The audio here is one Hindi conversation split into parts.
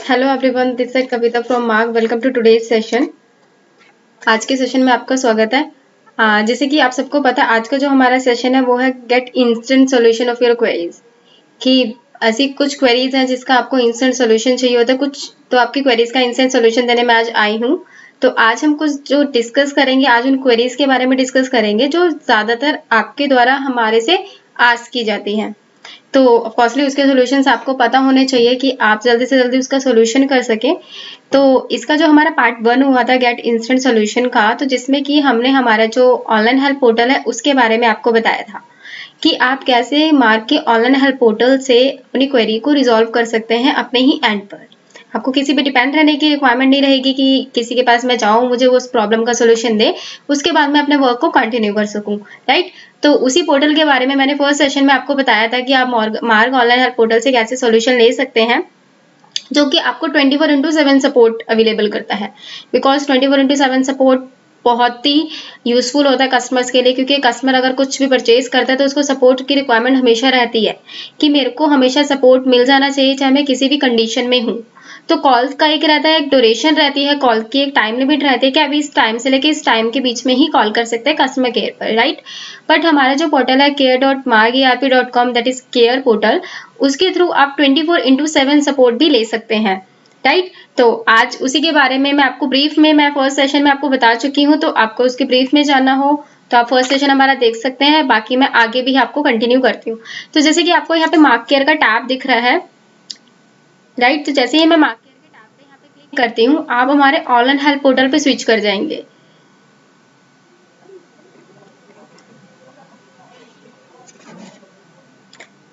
Hello everyone, this is Kavita from Marg. Welcome to today's session. आज के सेशन में आपका स्वागत है। जैसे कि आप सबको पता है, आज का जो हमारा सेशन है वो है get instant solution of your queries. कि ऐसी कुछ क्वेरीज हैं जिसका आपको इंस्टेंट सॉल्यूशन चाहिए होता है, कुछ तो आपकी क्वेरीज का इंस्टेंट सॉल्यूशन देने में आज आई हूँ। तो आज हम कुछ जो डिस्कस करेंगे, आज उन क्वेरीज के बारे में डिस्कस करेंगे जो ज्यादातर आपके द्वारा हमारे से आस्क की जाती हैं। तो ऑफकोर्सली उसके सॉल्यूशंस आपको पता होने चाहिए कि आप जल्दी से जल्दी उसका सॉल्यूशन कर सकें। तो इसका जो हमारा पार्ट 1 हुआ था गेट इंस्टेंट सॉल्यूशन का, तो जिसमें कि हमने हमारा जो ऑनलाइन हेल्प पोर्टल है उसके बारे में आपको बताया था कि आप कैसे मार्क के ऑनलाइन हेल्प पोर्टल से अपनी क्वेरी को रिजॉल्व कर सकते हैं अपने ही एंड पर। आपको किसी पे डिपेंड रहने की रिक्वायरमेंट नहीं रहेगी कि किसी के पास मैं जाऊं, मुझे उस प्रॉब्लम का सोल्यूशन दे, उसके बाद मैं अपने वर्क को कंटिन्यू कर सकूं, राइट। तो उसी पोर्टल के बारे में मैंने फर्स्ट सेशन में आपको बताया था कि आप मार्क ऑनलाइन हेल्प पोर्टल से कैसे सोल्यूशन ले सकते हैं, जो कि आपको 24/7 सपोर्ट अवेलेबल करता है। बिकॉज 24/7 सपोर्ट बहुत ही यूजफुल होता है कस्टमर्स के लिए, क्योंकि कस्टमर अगर कुछ भी परचेज करता है तो उसको सपोर्ट की रिक्वायरमेंट हमेशा रहती है कि मेरे को हमेशा सपोर्ट मिल जाना चाहिए, चाहे मैं किसी भी कंडीशन में हूँ। तो कॉल का एक रहता है, एक ड्यूरेशन रहती है, कॉल की एक टाइम लिमिट रहती है कि अभी इस टाइम से लेके इस टाइम के बीच में ही कॉल कर सकते हैं कस्टमर केयर पर, राइट। बट हमारा जो पोर्टल है care.margerp.com, that is care portal, उसके थ्रू आप 24/7 सपोर्ट भी ले सकते हैं, राइट। तो आज उसी के बारे में मैं आपको ब्रीफ में, मैं फर्स्ट सेशन में आपको बता चुकी हूँ, तो आपको उसके ब्रीफ में जानना हो तो आप फर्स्ट सेशन हमारा देख सकते हैं। बाकी मैं आगे भी आपको कंटिन्यू करती हूँ। तो जैसे कि आपको यहाँ पे मार्क केयर का टैब दिख रहा है, राइट। तो जैसे ही मैं मार्क केयर के टैब पे यहाँ पे क्लिक करती हूँ, आप हमारे ऑनलाइन हेल्प पोर्टल पे स्विच कर जाएंगे।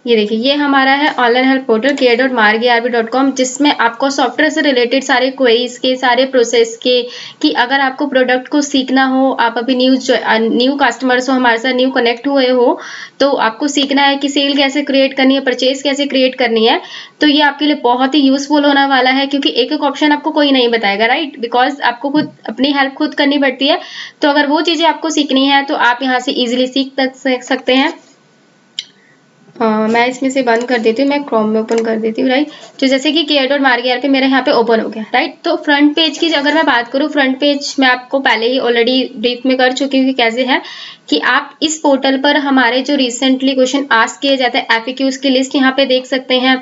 ये देखिए, ये हमारा है ऑनलाइन हेल्प पोर्टल care.margerp.com, जिसमें आपको सॉफ्टवेयर से रिलेटेड सारे क्वेरीज के, सारे प्रोसेस के, कि अगर आपको प्रोडक्ट को सीखना हो, आप अभी न्यू कस्टमर्स हो, हमारे साथ न्यू कनेक्ट हुए हो, तो आपको सीखना है कि सेल कैसे क्रिएट करनी है, परचेज कैसे क्रिएट करनी है, तो ये आपके लिए बहुत ही यूजफुल होने वाला है। क्योंकि एक एक ऑप्शन आपको कोई नहीं बताएगा, राइट। बिकॉज आपको खुद अपनी हेल्प खुद करनी पड़ती है। तो अगर वो चीजें आपको सीखनी है तो आप यहाँ से इजिली सीख सकते हैं। मैं इसमें से बंद कर देती हूँ, मैं क्रोम में ओपन कर देती हूँ, राइट। तो जैसे कि care.marger पे मेरे यहाँ पे ओपन हो गया, राइट। तो फ्रंट पेज की अगर मैं बात करूँ, फ्रंट पेज मैं आपको पहले ही ऑलरेडी ब्रीफ में कर चुकी हूँ कि कैसे है कि आप इस पोर्टल पर हमारे जो रिसेंटली क्वेश्चन आस्क किए जाते हैं FAQs की लिस्ट यहाँ पे देख सकते हैं,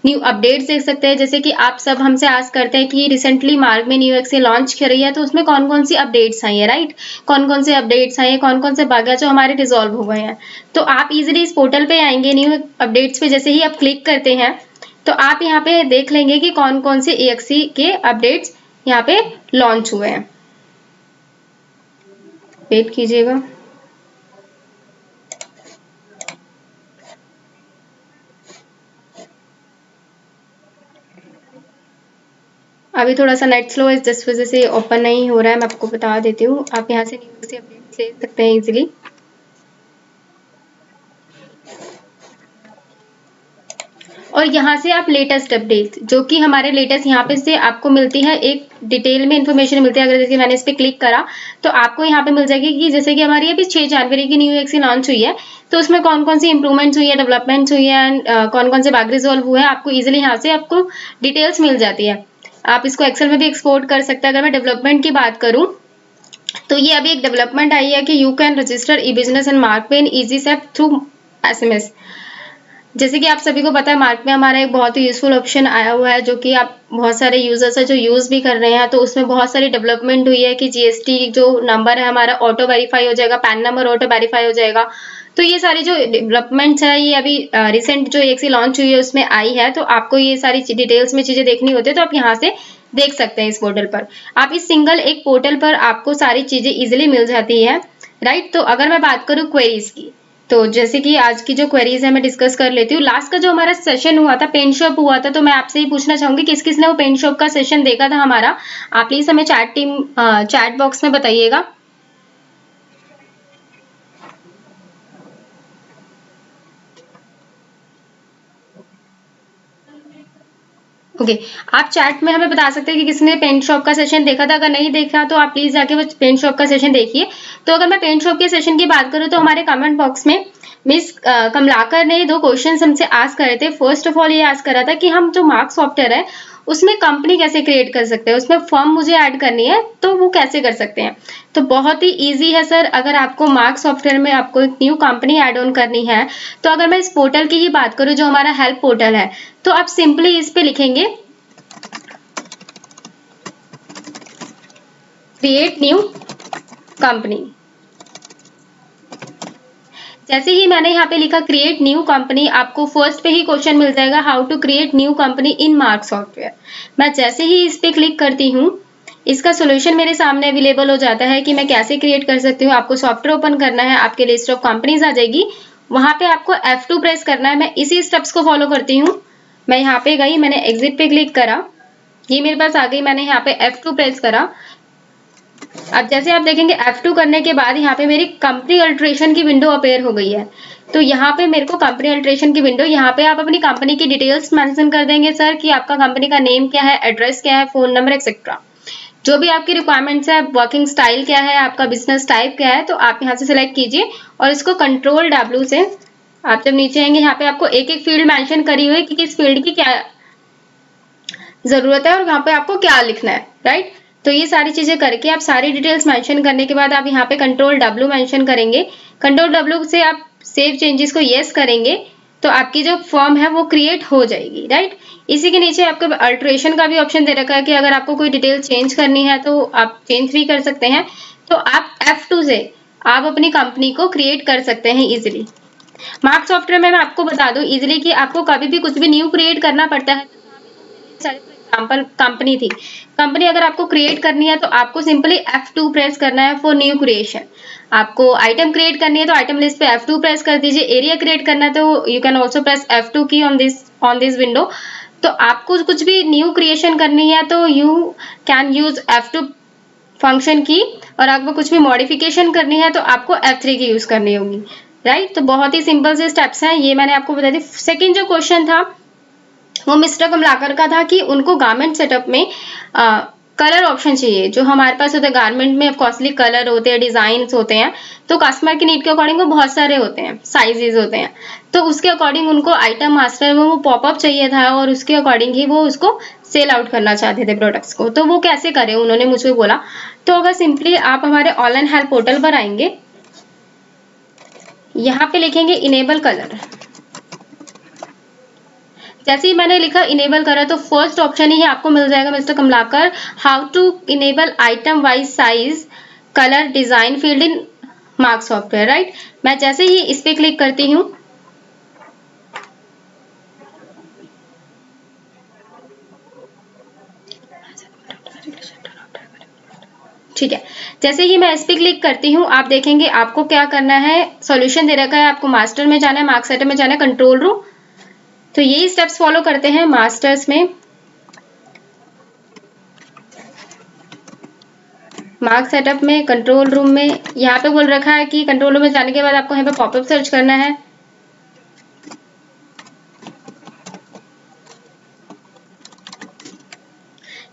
न्यू अपडेट्स देख सकते हैं। जैसे कि आप सब हमसे आस्क करते हैं कि रिसेंटली मार्क में न्यू एक्सेल लॉन्च कर रही है, तो उसमें कौन कौन सी अपडेट्स आई है, राइट। कौन कौन से अपडेट्स आई है, कौन कौन से बग है जो हमारे रिजॉल्व हो गए हैं। तो आप इजीली इस पोर्टल पे आएंगे, न्यू अपडेट्स पे जैसे ही आप क्लिक करते हैं तो आप यहाँ पे देख लेंगे कि कौन कौन से EXE के अपडेट्स यहाँ पे लॉन्च हुए हैं। वेट कीजिएगा। अभी थोड़ा सा नेट स्लो है, जिस वजह से ओपन नहीं हो रहा है। मैं आपको बता देती हूँ, आप यहाँ से न्यूज़ से अपडेट ले सकते हैं इजीली। और यहाँ से आप लेटेस्ट अपडेट, जो कि हमारे लेटेस्ट यहाँ पे से आपको मिलती है, एक डिटेल में इन्फॉर्मेशन मिलती है। अगर जैसे मैंने इस पर क्लिक करा तो आपको यहाँ पे मिल जाएगी कि जैसे कि हमारी अभी 6 जनवरी की न्यू एक्सी लॉन्च हुई है, तो उसमें कौन कौन सी इंप्रूवमेंट्स हुई है, डेवलपमेंट्स हुई है, एंड कौन कौन से बग रिजॉल्व हुए हैं, आपको इजिली यहाँ से आपको डिटेल्स मिल जाती है। आप इसको एक्सेल में भी एक्सपोर्ट कर सकते हैं। अगर मैं डेवलपमेंट की बात करूँ तो ये अभी एक डेवलपमेंट आई है कि you can register e business and mark pay in easy step through SMS। जैसे कि आप सभी को पता है, मार्क में हमारा एक बहुत ही यूजफुल ऑप्शन आया हुआ है, जो कि आप बहुत सारे यूजर्स है जो यूज भी कर रहे हैं। तो उसमें बहुत सारी डेवलपमेंट हुई है कि GST जो नंबर है हमारा ऑटो वेरीफाई हो जाएगा, पैन नंबर ऑटो वेरीफाई हो जाएगा। तो ये सारी जो डेवलपमेंट्स है, ये अभी रिसेंट जो EXE लॉन्च हुई है उसमें आई है। तो आपको ये सारी डिटेल्स में चीजें देखनी होती है तो आप यहाँ से देख सकते हैं इस पोर्टल पर। आप इस सिंगल एक पोर्टल पर आपको सारी चीजें इजिली मिल जाती है, राइट। तो अगर मैं बात करूँ क्वेरीज की, तो जैसे कि आज की जो क्वेरीज है मैं डिस्कस कर लेती हूँ। लास्ट का जो हमारा सेशन हुआ था, पेन शॉप हुआ था, तो मैं आपसे ही पूछना चाहूंगी किस किस ने वो पेन शॉप का सेशन देखा था हमारा। आप प्लीज हमें चैट बॉक्स में बताइएगा। ओके, आप चैट में हमें बता सकते हैं कि किसने पेंट शॉप का सेशन देखा था। अगर नहीं देखा तो आप प्लीज जाके वो पेंट शॉप का सेशन देखिए। तो अगर मैं पेंट शॉप के सेशन की बात करूँ तो हमारे कमेंट बॉक्स में मिस कमलाकर ने 2 क्वेश्चन हमसे आस्क करे थे। फर्स्ट ऑफ ऑल ये आस्क करा था कि हम जो मार्क सॉफ्टवेयर है उसमें कंपनी कैसे क्रिएट कर सकते हैं, उसमें फॉर्म मुझे ऐड करनी है तो वो कैसे कर सकते हैं। तो बहुत ही ईजी है सर। अगर आपको मार्क्स सॉफ्टवेयर में आपको एक न्यू कंपनी ऐड ऑन करनी है, तो अगर मैं इस पोर्टल की ही बात करूँ जो हमारा हेल्प पोर्टल है, तो आप सिंपली इस पे लिखेंगे क्रिएट न्यू कंपनी। जैसे ही मैंने यहाँ पे लिखा क्रिएट न्यू कंपनी, आपको फर्स्ट पे ही क्वेश्चन मिल जाएगा how to create new company in Marg's software. मैं जैसे ही इस पे क्लिक करती हूँ, इसका सोल्यूशन मेरे सामने अवेलेबल हो जाता है कि मैं कैसे क्रिएट कर सकती हूँ। आपको सॉफ्टवेयर ओपन करना है, आपके लिस्ट ऑफ कंपनीज आ जाएगी, वहां पे आपको F2 प्रेस करना है। मैं इसी स्टेप्स को फॉलो करती हूँ। मैं यहाँ पे गई, मैंने एग्जिट पे क्लिक करा, ये मेरे पास आ गई, मैंने यहाँ पे F2 प्रेस करा। अब जैसे आप देखेंगे F2 करने के बाद यहाँ पे मेरी कंपनी अल्ट्रेशन की विंडो अपेयर हो गई है। तो यहाँ पे मेरे को कंपनी अल्ट्रेशन की विंडो, यहाँ पे आप अपनी कंपनी की डिटेल्स मेंशन कर देंगे सर कि आपका कंपनी का नेम क्या है, एड्रेस क्या है, फोन नंबर एक्सेट्रा, जो भी आपकी रिक्वायरमेंट्स है, वर्किंग स्टाइल क्या है, आपका बिजनेस टाइप क्या है, तो आप यहाँ से सिलेक्ट कीजिए और इसको कंट्रोल W से आप जब नीचे आएंगे, यहाँ पे आपको एक एक फील्ड मेंशन करी हुई है कि किस फील्ड की क्या जरूरत है और यहाँ पे आपको क्या लिखना है, राइट। तो ये सारी चीजें करके आप सारी डिटेल्स मेंशन करने के बाद आप यहाँ पे कंट्रोल W मेंशन करेंगे। कंट्रोल W से आप सेव चेंजेस को यस करेंगे तो आपकी जो फॉर्म है वो क्रिएट हो जाएगी, राइट। इसी के नीचे आपको अल्ट्रेशन का भी ऑप्शन दे रखा है कि अगर आपको कोई डिटेल चेंज करनी है तो आप चेंज भी कर सकते हैं। तो आप F2 से आप अपनी कंपनी को क्रिएट कर सकते हैं इजिली। मार्क्स सॉफ्टवेयर में मैं आपको बता दूं इजिली कि आपको कभी भी कुछ भी न्यू क्रिएट करना पड़ता है। एग्जाम्पल कंपनी थी, कंपनी अगर आपको क्रिएट करनी है तो आपको सिंपली F2 प्रेस करना है फॉर न्यू क्रिएशन। आपको आइटम क्रिएट करनी है तो आइटम लिस्ट पे F2 प्रेस कर दीजिए। एरिया क्रिएट करना है तो you can also press F2 की ऑन दिस विंडो। तो आपको कुछ भी न्यू क्रिएशन करनी है तो you can use F2 function की, और आपको कुछ भी मॉडिफिकेशन करनी है तो आपको F3 की यूज करनी होगी, राइट। तो बहुत ही सिंपल से स्टेप्स हैं, ये मैंने आपको बता दी। सेकेंड जो क्वेश्चन था वो मिस्टर कमलाकर का था कि उनको गारमेंट सेटअप में कलर ऑप्शन चाहिए। जो हमारे पास होता है गारमेंट में कॉस्टली कलर होते हैं, डिजाइन होते हैं, तो कस्टमर की नीड के अकॉर्डिंग वो बहुत सारे होते हैं, साइजेस होते हैं, तो उसके अकॉर्डिंग उनको आइटम मास्टर में वो पॉपअप चाहिए था और उसके अकॉर्डिंग ही वो उसको सेल आउट करना चाहते थे प्रोडक्ट्स को। तो वो कैसे करें उन्होंने मुझे बोला। तो अगर सिंपली आप हमारे ऑनलाइन हेल्प पोर्टल पर आएंगे, यहाँ पे लिखेंगे इनेबल कलर। जैसे ही मैंने लिखा इनेबल करा तो फर्स्ट ऑप्शन ही आपको मिल जाएगा mister Kamlakar, how to enable item wise size colour design field in Marg's software, right. मैं जैसे ही इस पे क्लिक करती हूँ, ठीक है, जैसे ही मैं इस पे क्लिक करती हूँ आप देखेंगे आपको क्या करना है। सॉल्यूशन दे रखा है, आपको मास्टर में जाना है, मार्क्स सेटअप में जाना है, कंट्रोल रूम। तो यही स्टेप्स फॉलो करते हैं। मास्टर्स में, मार्क्स सेटअप में, कंट्रोल रूम में, यहाँ पे बोल रखा है कि कंट्रोल रूम में जाने के बाद आपको यहाँ पे पॉपअप सर्च करना है।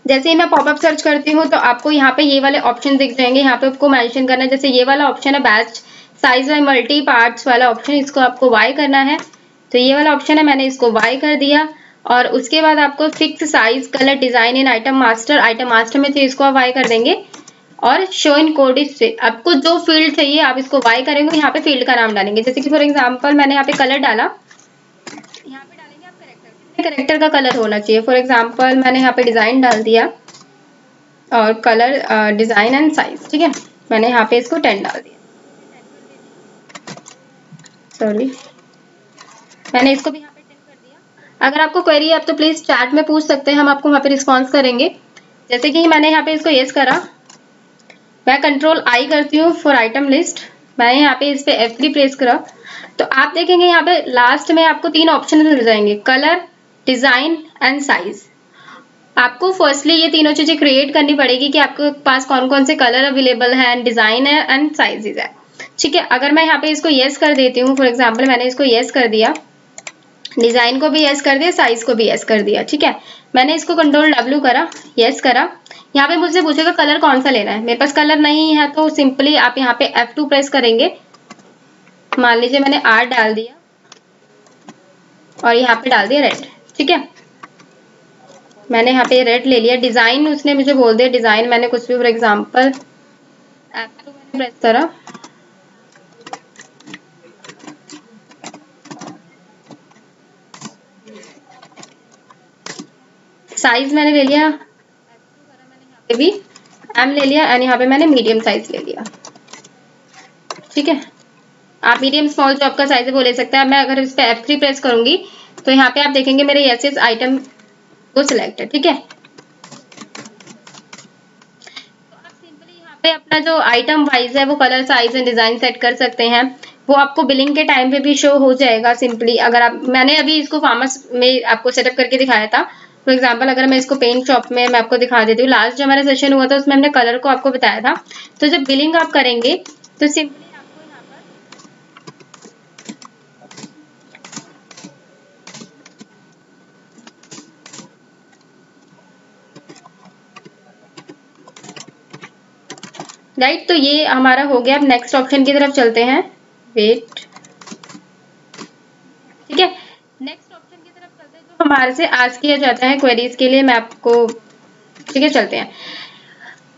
जैसे ही मैं पॉपअप सर्च करती हूँ तो आपको यहाँ पे ये वाले ऑप्शन दिख जाएंगे। यहाँ पे आपको मेंशन करना है, जैसे ये वाला ऑप्शन है batch size by multi parts वाला ऑप्शन, इसको आपको वाई करना है। तो ये वाला ऑप्शन है, मैंने इसको वाई कर दिया। और उसके बाद आपको फिक्स साइज कलर डिजाइन इन आइटम मास्टर में तो इसको आप वाई कर देंगे। और शो इन कोड से आपको जो फील्ड चाहिए आप इसको वाई करेंगे, यहाँ पे फील्ड का नाम डालेंगे। जैसे कि फॉर एग्जाम्पल मैंने यहाँ पे कलर डाला, यहाँ पे डालेंगे आप कैरेक्टर का कलर होना चाहिए। फॉर एग्जाम्पल मैंने यहाँ पे डिजाइन डाल दिया और कलर डिजाइन एंड साइज, ठीक है, मैंने यहाँ पे इसको 10 डाल दिया। सॉरी, मैंने इसको भी यहाँ पे 10 कर दिया। अगर आपको क्वेरी है आप तो प्लीज चैट में पूछ सकते हैं, हम आपको वहाँ पे रिस्पॉन्स करेंगे। जैसे कि मैंने यहाँ पे इसको यस करा, मैं कंट्रोल आई करती हूँ फॉर आइटम लिस्ट। मैंने यहाँ पे इस पे F3 प्रेस करा तो आप देखेंगे यहाँ पे लास्ट में आपको 3 ऑप्शन मिल जाएंगे, कलर, डिजाइन एंड साइज। आपको फर्स्टली ये तीनों चीजें क्रिएट करनी पड़ेगी कि आपके पास कौन कौन से कलर अवेलेबल है, डिजाइन है एंड साइजेस है, ठीक है। अगर मैं यहाँ पे इसको यस कर देती हूँ, फॉर एग्जाम्पल मैंने इसको यस कर दिया, डिजाइन को भी यस कर दिया, साइज को भी यस कर दिया, ठीक है। मैंने इसको कंट्रोल W करा, यस करा। यहाँ पे मुझसे पूछेगा कलर कौन सा लेना है, मेरे पास कलर नहीं है तो सिंपली आप यहाँ पे F2 प्रेस करेंगे। मान लीजिए मैंने R डाल दिया और यहाँ पे डाल दिया रेड, ठीक है। मैंने यहाँ पे रेड ले लिया। डिजाइन उसने मुझे बोल दिया, डिजाइन मैंने कुछ भी, फॉर एग्जाम्पल F2 मैंने प्रेस करा, साइज मैंने ले लिया, यहाँ पे भी M ले लिया एंड यहाँ पे मैंने मीडियम साइज ले लिया। ठीक है, आप मीडियम स्मॉल जो आपका साइज है वो ले सकते हैं। मैं अगर इस पे F3 प्रेस करूंगी तो यहाँ पे आप देखेंगे मेरे यस आइटम वो सिलेक्ट है। ठीक है, पे अपना जो आइटम वाइज है वो colour size and design set कर सकते हैं। वो आपको बिलिंग के टाइम पे भी शो हो जाएगा सिंपली। अगर आप, मैंने अभी इसको फार्मर्स में आपको सेटअप करके दिखाया था। फॉर एग्जांपल अगर मैं इसको पेंट शॉप में मैं आपको दिखा देती हूँ, लास्ट जो हमारा सेशन हुआ था उसमें हमने कलर को आपको बताया था। तो जब बिलिंग आप करेंगे तो सिंपली राइट, तो ये हमारा हो गया। अब नेक्स्ट ऑप्शन की तरफ चलते हैं। वेट, ठीक है, नेक्स्ट ऑप्शन की तरफ चलते हैं जो हमारे से आज किया जाता है क्वेरीज के लिए। मैं आपको, ठीक है, चलते हैं।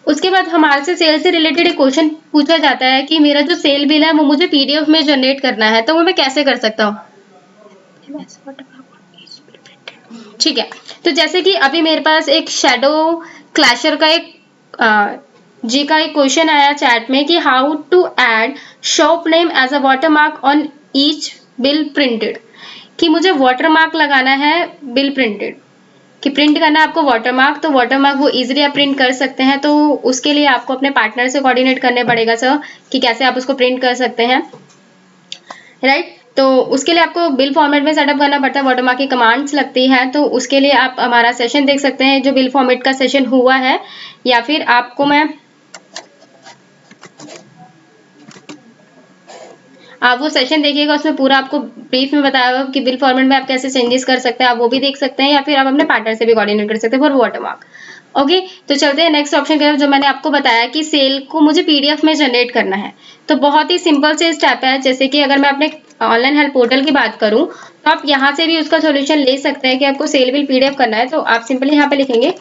उसके बाद हमारे से सेल से रिलेटेड एक क्वेश्चन पूछा जाता है कि मेरा जो सेल बिल है वो मुझे पीडीएफ में जनरेट करना है, तो वो मैं कैसे कर सकता हूँ। ठीक है, तो जैसे कि अभी मेरे पास एक शेडो क्लैशर का एक जी का एक क्वेश्चन आया चैट में कि how to add shop name as a watermark on each bill printed, कि मुझे वाटरमार्क लगाना है बिल प्रिंटेड, कि प्रिंट करना है आपको वाटरमार्क। तो वाटरमार्क वो इजीली आप प्रिंट कर सकते हैं। तो उसके लिए आपको अपने पार्टनर से कोऑर्डिनेट करने पड़ेगा सर, कि कैसे आप उसको प्रिंट कर सकते हैं। राइट, तो उसके लिए आपको बिल फॉर्मेट में सेटअप करना पड़ता है, वाटरमार्क की कमांड्स लगती हैं। तो उसके लिए आप हमारा सेशन देख सकते हैं जो बिल फॉर्मेट का सेशन हुआ है, या फिर आपको मैं आप वो सेशन देखिएगा, उसमें पूरा आपको ब्रीफ में बताया होगा कि बिल फॉर्मेट में आप कैसे चेंजेस कर सकते हैं। आप वो भी देख सकते हैं, या फिर आप अपने पार्टनर से भी कोऑर्डिनेट कर सकते हैं फॉर वाटरमार्क। ओके, तो चलते हैं नेक्स्ट ऑप्शन की तरफ। जो मैंने आपको बताया कि सेल को मुझे पीडीएफ में जनरेट करना है, तो बहुत ही सिंपल से स्टेप है। जैसे कि अगर मैं अपने ऑनलाइन हेल्प पोर्टल की बात करूं तो आप यहाँ से भी उसका सोल्यूशन ले सकते हैं कि आपको सेल बिल पीडीएफ करना है। तो आप सिंपली यहाँ पे लिखेंगे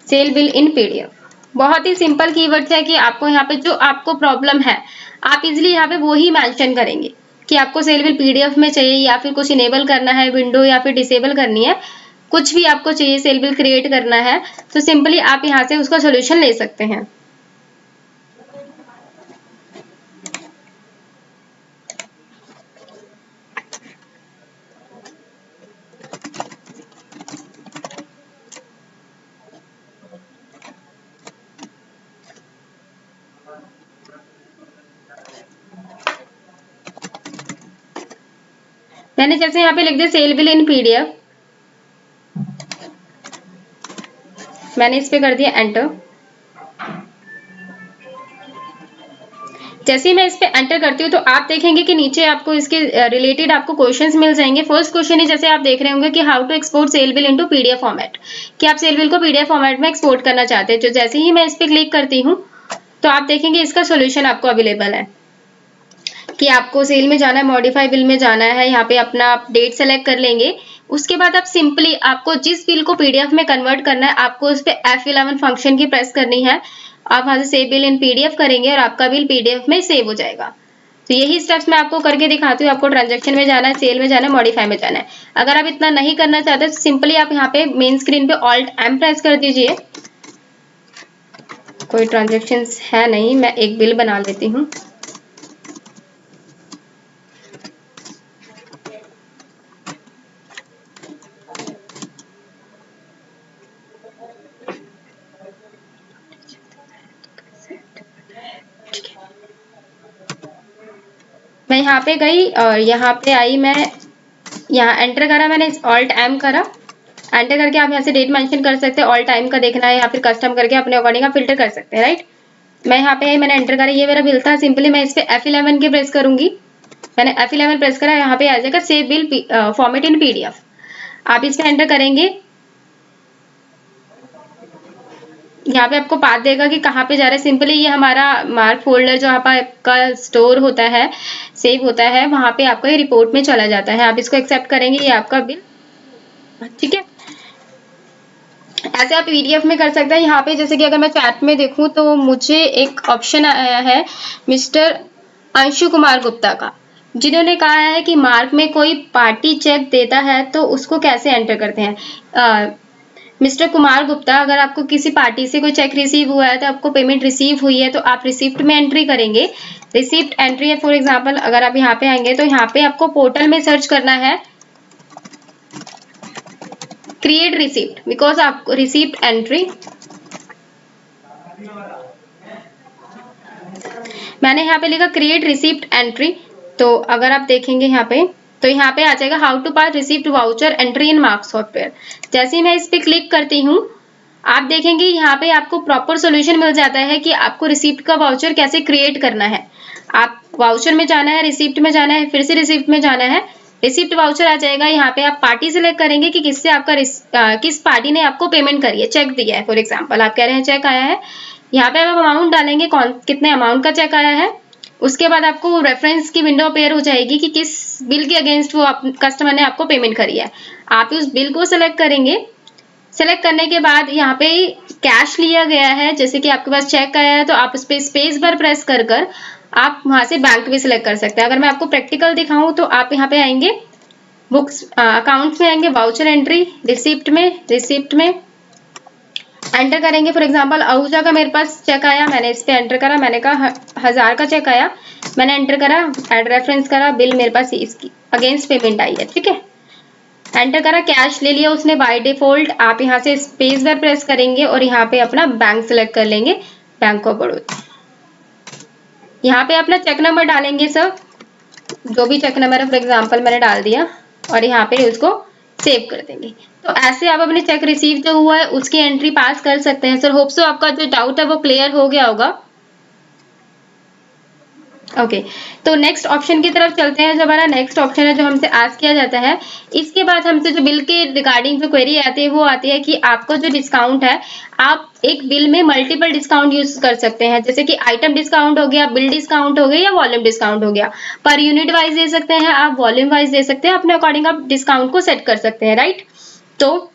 सेल बिल इन पीडीएफ। बहुत ही सिंपल कीवर्ड्स है कि आपको यहाँ पे जो आपको प्रॉब्लम है आप इजिली यहाँ पे वो ही मेंशन करेंगे कि आपको सेल बिल पीडीएफ में चाहिए, या फिर कुछ इनेबल करना है विंडो, या फिर डिसेबल करनी है, कुछ भी आपको चाहिए, सेल बिल क्रिएट करना है, तो सिंपली आप यहाँ से उसका सोल्यूशन ले सकते हैं। मैंने जैसे यहाँ पे लिख दिया सेल बिल इन पीडीएफ, मैंने इस पे कर दिया एंटर। जैसे ही मैं इस पे एंटर करती हूँ तो आप देखेंगे कि नीचे आपको इसके रिलेटेड आपको क्वेश्चंस मिल जाएंगे। फर्स्ट क्वेश्चन ही जैसे आप देख रहे होंगे कि how to export sale bill into PDF format, कि आप सेल बिल को पीडीएफ फॉर्मेट में एक्सपोर्ट करना चाहते हैं। तो जैसे ही मैं इस पे क्लिक करती हूँ तो आप देखेंगे इसका सोल्यूशन आपको अवेलेबल है कि आपको सेल में जाना है, मॉडिफाई बिल में जाना है, यहाँ पे अपना आप डेट सेलेक्ट कर लेंगे। उसके बाद आप सिंपली आपको जिस बिल को पीडीएफ में कन्वर्ट करना है आपको उस पे F11 फंक्शन की प्रेस करनी है। आप वहां से सेव बिल इन पीडीएफ करेंगे और आपका बिल पीडीएफ में सेव हो जाएगा। तो यही स्टेप्स मैं आपको करके दिखाती हूँ। आपको ट्रांजैक्शन में जाना है, सेल में जाना है, मॉडिफाई में जाना है। अगर आप इतना नहीं करना चाहते तो सिंपली आप यहाँ पे मेन स्क्रीन पे Alt+M प्रेस कर दीजिए। कोई ट्रांजेक्शन है नहीं, मैं एक बिल बना लेती हूँ। मैं यहाँ पे गई और यहाँ पे आई, मैं यहाँ एंटर करा, मैंने Alt+M करा। एंटर करके आप यहाँ से डेट मेंशन कर सकते हैं, ऑल टाइम का देखना है या फिर कस्टम करके अपने अकॉर्डिंग आप फिल्टर कर सकते हैं। राइट, मैं यहाँ पे आई, मैंने एंटर करा, ये मेरा बिल था। सिंपली मैं इस पे F11 की प्रेस करूंगी। मैंने F11 प्रेस करा, यहाँ पे आ जाएगा save bill format in PDF. आप इस पे एंटर करेंगे, यहाँ पे आपको पाथ देगा कि कहाँ पे जा रहा है। सिंपली ये हमारा मार्क फोल्डर जो आपका स्टोर होता है, सेव होता है, वहां पे आपका ये रिपोर्ट में चला जाता है। आप इसको एक्सेप्ट करेंगे, ये आपका बिल, ठीक है। ऐसे आप पीडीएफ में कर सकते हैं। यहाँ पे जैसे कि अगर मैं चैट में देखूं तो मुझे एक ऑप्शन आया है मिस्टर अंशु कुमार गुप्ता का, जिन्होंने कहा है कि मार्क में कोई पार्टी चेक देता है तो उसको कैसे एंटर करते हैं। मिस्टर कुमार गुप्ता, अगर आपको किसी पार्टी से कोई चेक रिसीव हुआ है तो आपको पेमेंट रिसीव हुई है तो आप रिसिप्ट में एंट्री करेंगे। रिसिप्ट एंट्री है, फॉर एग्जांपल अगर आप यहाँ पे आएंगे तो यहाँ पे आपको पोर्टल में सर्च करना है क्रिएट रिसिप्ट, बिकॉज आपको रिसिप्ट एंट्री, मैंने यहाँ पे लिखा क्रिएट रिसिप्ट एंट्री। तो अगर आप देखेंगे यहाँ पे तो यहाँ पे आ जाएगा how to pass receipt voucher entry in Marg software. जैसे ही मैं इस पे क्लिक करती हूँ आप देखेंगे यहाँ पे आपको प्रॉपर सोल्यूशन मिल जाता है कि आपको रिसिप्ट का वाउचर कैसे क्रिएट करना है। आप वाउचर में जाना है, रिसिप्ट में जाना है, फिर से रिसिप्ट में जाना है, रिसिप्ट वाउचर आ जाएगा। यहाँ पे आप पार्टी सिलेक्ट करेंगे कि किससे आपका किस पार्टी ने आपको पेमेंट करी है, चेक दिया है। फॉर एग्जाम्पल आप कह रहे हैं चेक आया है, यहाँ पे आप अमाउंट डालेंगे, कौन कितने अमाउंट का चेक आया है। उसके बाद आपको रेफरेंस की विंडो अपेयर हो जाएगी कि किस बिल के अगेंस्ट वो कस्टमर ने आपको पेमेंट करी है। आप उस बिल को सिलेक्ट करेंगे। सिलेक्ट करने के बाद यहाँ पे कैश लिया गया है, जैसे कि आपके पास चेक आया है तो आप उस पर स्पेस बार प्रेस कर कर आप वहां से बैंक भी सिलेक्ट कर सकते हैं। अगर मैं आपको प्रैक्टिकल दिखाऊं तो आप यहाँ पे आएंगे बुक्स अकाउंट्स में आएंगे, वाउचर एंट्री, रिसिप्ट में एंटर करेंगे। फॉर एग्जांपल आहूजा का मेरे पास चेक आया, मैंने इस पे एंटर करा, मैंने कहा 1000 का चेक आया, मैंने एंटर करा, एड रेफरेंस करा, बिल मेरे पास इसकी अगेंस्ट पेमेंट आई है, ठीक है, एंटर करा, कैश ले लिया उसने बाय डिफॉल्ट। आप यहाँ से स्पेस बार प्रेस करेंगे और यहाँ पे अपना बैंक सिलेक्ट कर लेंगे, बैंक ऑफ बड़ौदा। यहाँ पे अपना चेक नंबर डालेंगे सर, जो भी चेक नंबर है, फॉर एग्जांपल मैंने डाल दिया और यहाँ पे उसको सेव कर देंगे। तो ऐसे आप अपने चेक रिसीव जो हुआ है उसकी एंट्री पास कर सकते हैं। सर होप सो आपका जो डाउट है वो क्लियर हो गया होगा। ओके, तो नेक्स्ट ऑप्शन की तरफ चलते हैं। जो हमारा नेक्स्ट ऑप्शन है जो हमसे आस्क किया जाता है, इसके बाद हमसे जो बिल के रिगार्डिंग जो क्वेरी आती है वो आती है कि आपको जो डिस्काउंट है, आप एक बिल में मल्टीपल डिस्काउंट यूज कर सकते हैं, जैसे कि आइटम डिस्काउंट हो गया, बिल डिस्काउंट हो गया या वॉल्यूम डिस्काउंट हो गया। पर यूनिट वाइज दे सकते हैं, आप वॉल्यूम वाइज दे सकते हैं, अपने अकॉर्डिंग आप डिस्काउंट को सेट कर सकते हैं, राइट। तो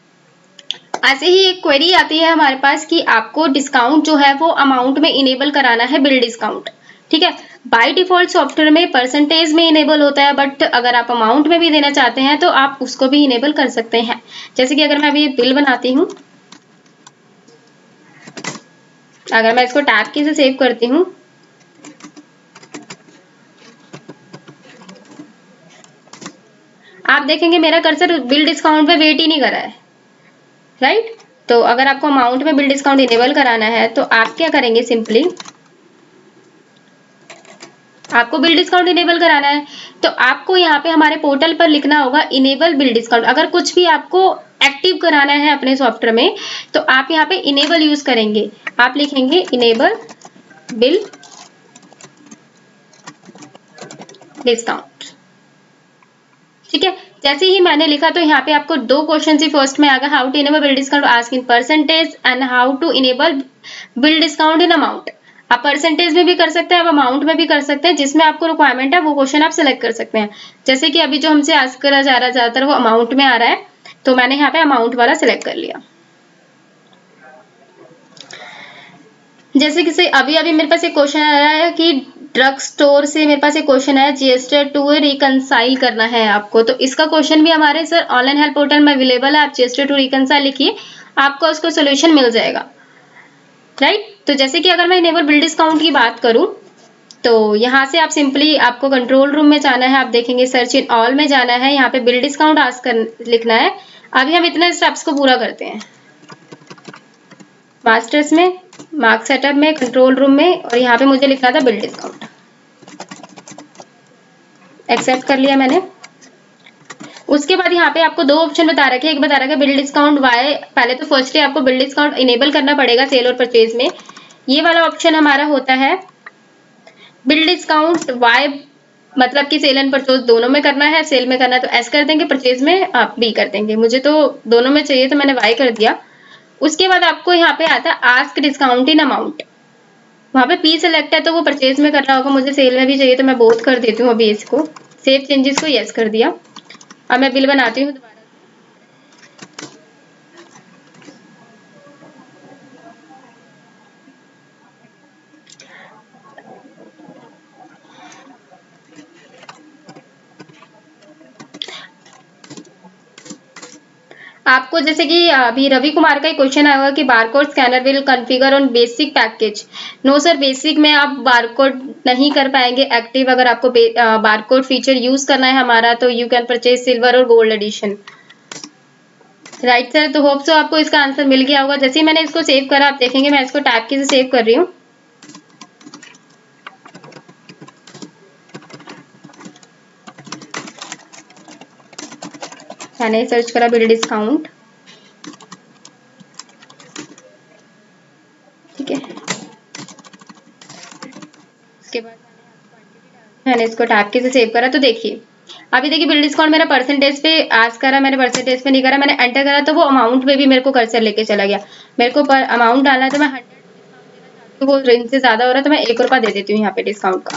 ऐसे ही एक क्वेरी आती है हमारे पास कि आपको डिस्काउंट जो है वो अमाउंट में इनेबल कराना है, बिल डिस्काउंट, ठीक है। बाय डिफॉल्ट सॉफ्टवेयर में परसेंटेज में इनेबल होता है, बट अगर आप अमाउंट में भी देना चाहते हैं तो आप उसको भी इनेबल कर सकते हैं। जैसे कि अगर मैं अभी बिल बनाती हूँ, अगर मैं इसको टैब की से सेव करती हूँ, आप देखेंगे मेरा कर्सर बिल डिस्काउंट पे वेट ही नहीं कर रहा है, राइट। तो अगर आपको अमाउंट में बिल डिस्काउंट इनेबल कराना है तो आप क्या करेंगे, सिंपली आपको बिल डिस्काउंट इनेबल कराना है तो आपको यहाँ पे हमारे पोर्टल पर लिखना होगा इनेबल बिल डिस्काउंट। अगर कुछ भी आपको एक्टिव कराना है अपने सॉफ्टवेयर में तो आप यहाँ पे इनेबल यूज करेंगे, आप लिखेंगे इनेबल बिल डिस्काउंट, ठीक है। जैसे ही मैंने लिखा तो यहाँ पे आपको दो क्वेश्चन ही फर्स्ट में आ गया, how to enable bill discount ask in percentage and how to enable bill discount in amount. आप परसेंटेज में भी कर सकते हैं, आप अमाउंट में भी कर सकते हैं, जिसमें आपको रिक्वायरमेंट है वो क्वेश्चन आप सिलेक्ट कर सकते हैं। जैसे कि अभी जो हमसे आस्क करा जा रहा है ज्यादातर वो अमाउंट में आ रहा है, तो मैंने यहाँ पे अमाउंट वाला सिलेक्ट कर लिया। जैसे कि अभी मेरे पास एक क्वेश्चन आ रहा है कि ड्रग स्टोर से मेरे पास एक क्वेश्चन है, जीएसटी टू रिकनसाइल करना है आपको, तो इसका क्वेश्चन भी हमारे सर ऑनलाइन हेल्प पोर्टल में अवेलेबल है। आप जीएसटी टू रिकनसाइल लिखिए, आपको उसका सोल्यूशन मिल जाएगा, राइट। तो जैसे कि अगर मैं इनेबल बिल डिस्काउंट की बात करूं तो यहाँ से आप सिंपली आपको कंट्रोल रूम में जाना है, आप देखेंगे सर्च इन ऑल में जाना है, यहाँ पे बिल डिस्काउंट आस्क कर लिखना है। अभी हम इतने स्टेप्स को पूरा करते हैं, मास्टर्स में, मार्क सेटअप में, कंट्रोल रूम में, और यहाँ पे मुझे लिखना था बिल डिस्काउंट। एक्सेप्ट कर लिया मैंने। उसके बाद यहाँ पे आपको दो ऑप्शन बता रखे हैं, एक बता रखा है बिल डिस्काउंट वाई। पहले तो फर्स्टली आपको बिल डिस्काउंट इनेबल करना पड़ेगा सेल और परचेज में। ये वाला ऑप्शन हमारा होता है बिल डिस्काउंट वाई, मतलब कि सेल एंड परचेज दोनों में करना है। सेल में करना है तो एस कर देंगे, परचेज में आप बी कर देंगे। मुझे तो दोनों में चाहिए तो मैंने वाई कर दिया। उसके बाद आपको यहाँ पे आता है आस्क डिस्काउंट इन अमाउंट, वहां पे पी सिलेक्ट है तो वो परचेज में करना होगा, मुझे सेल में भी चाहिए तो मैं बोथ कर देती हूँ। अभी इसको सेव चेंजेस को यस कर दिया। अब मैं बिल बनाती हूँ दोबारा। आपको जैसे कि अभी रवि कुमार का एक क्वेश्चन आया हुआ कि barcode scanner will configure on basic package. No sir, basic में आप बारकोड नहीं कर पाएंगे एक्टिव। अगर आपको बारकोड फीचर यूज करना है हमारा, तो यू कैन परचेज सिल्वर और गोल्ड एडिशन। राइट सर, तो होप सो आपको इसका आंसर मिल गया होगा। जैसे ही मैंने इसको सेव करा, आप देखेंगे मैं इसको टैब की से सेव कर रही हूँ। मैंने सर्च करा बिल डिस्काउंट, ठीक है। उसके बाद मैंने इसको टैब की से सेव करा, तो देखिए अभी देखिए बिल डिस्काउंट मेरा परसेंटेज पे आज करा, मैंने परसेंटेज पे नहीं करा, मैंने एंटर करा तो वो अमाउंट में भी मेरे को कर्सर लेके चला गया। मेरे को पर अमाउंट डालना है तो मैं 100 तो वो रेंज से ज्यादा हो रहा है तो मैं 1 रुपया दे देती हूँ यहाँ पे डिस्काउंट का।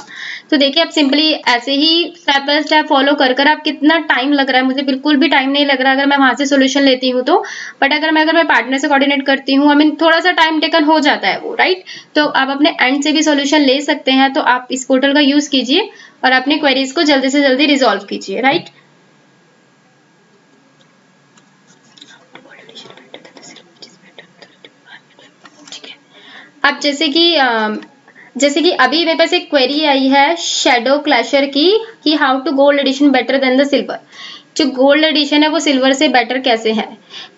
तो देखिए आप सिंपली ऐसे ही स्टेप बाय स्टेप फॉलो कर कर, आप कितना टाइम लग रहा है, मुझे बिल्कुल भी टाइम नहीं लग रहा अगर मैं वहां से सोल्यूशन लेती हूँ तो। बट अगर मैं पार्टनर से कोऑर्डिनेट करती हूँ, आई मीन थोड़ा सा टाइम टेकन हो जाता है वो, राइट। तो आप अपने एंड से भी सोल्यूशन ले सकते हैं। तो आप इस पोर्टल का यूज कीजिए और अपनी क्वेरीज को जल्दी से जल्दी रिजॉल्व कीजिए, राइट। अब जैसे कि अभी मेरे पास एक क्वेरी आई है शैडो क्लैशर की कि how to gold edition better than the silver. जो गोल्ड एडिशन है वो सिल्वर से बेटर कैसे है।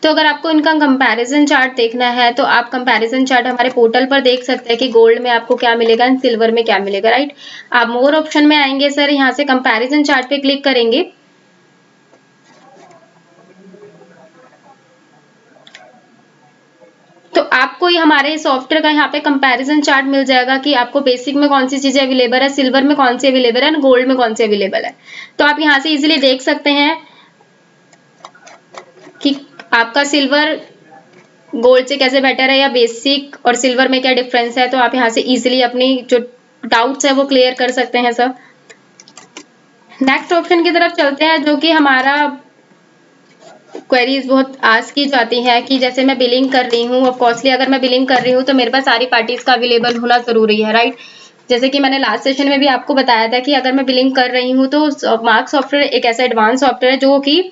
तो अगर आपको इनका कंपैरिजन चार्ट देखना है तो आप कंपैरिजन चार्ट हमारे पोर्टल पर देख सकते हैं कि गोल्ड में आपको क्या मिलेगा एंड सिल्वर में क्या मिलेगा, राइट। आप मोर ऑप्शन में आएंगे सर, यहाँ से कंपैरिजन चार्ट पे क्लिक करेंगे। तो आपको ये हमारे सॉफ्टवेयर का यहाँ पे कंपैरिजन चार्ट मिल जाएगा कि आपको बेसिक में कौन सी चीजें अवेलेबल है, सिल्वर में कौन सी अवेलेबल है, गोल्ड में कौन सी अवेलेबल है। तो आप यहाँ से इजीली देख सकते हैं कि आपका सिल्वर गोल्ड से कैसे बेटर है या बेसिक और सिल्वर में क्या डिफरेंस है। तो आप यहाँ से इजीली अपनी जो डाउट्स है वो क्लियर कर सकते हैं सर। नेक्स्ट ऑप्शन की तरफ चलते हैं, जो कि हमारा क्वेरीज बहुत आस्क की जाती है कि जैसे मैं बिलिंग कर रही हूँ, ऑफ कोर्सली अगर मैं बिलिंग कर रही हूँ तो मेरे पास सारी पार्टीज का अवेलेबल होना जरूरी है, राइट। जैसे कि मैंने लास्ट सेशन में भी आपको बताया था कि अगर मैं बिलिंग कर रही हूँ तो मार्क सॉफ्टवेयर एक ऐसा एडवांस सॉफ्टवेयर है जो कि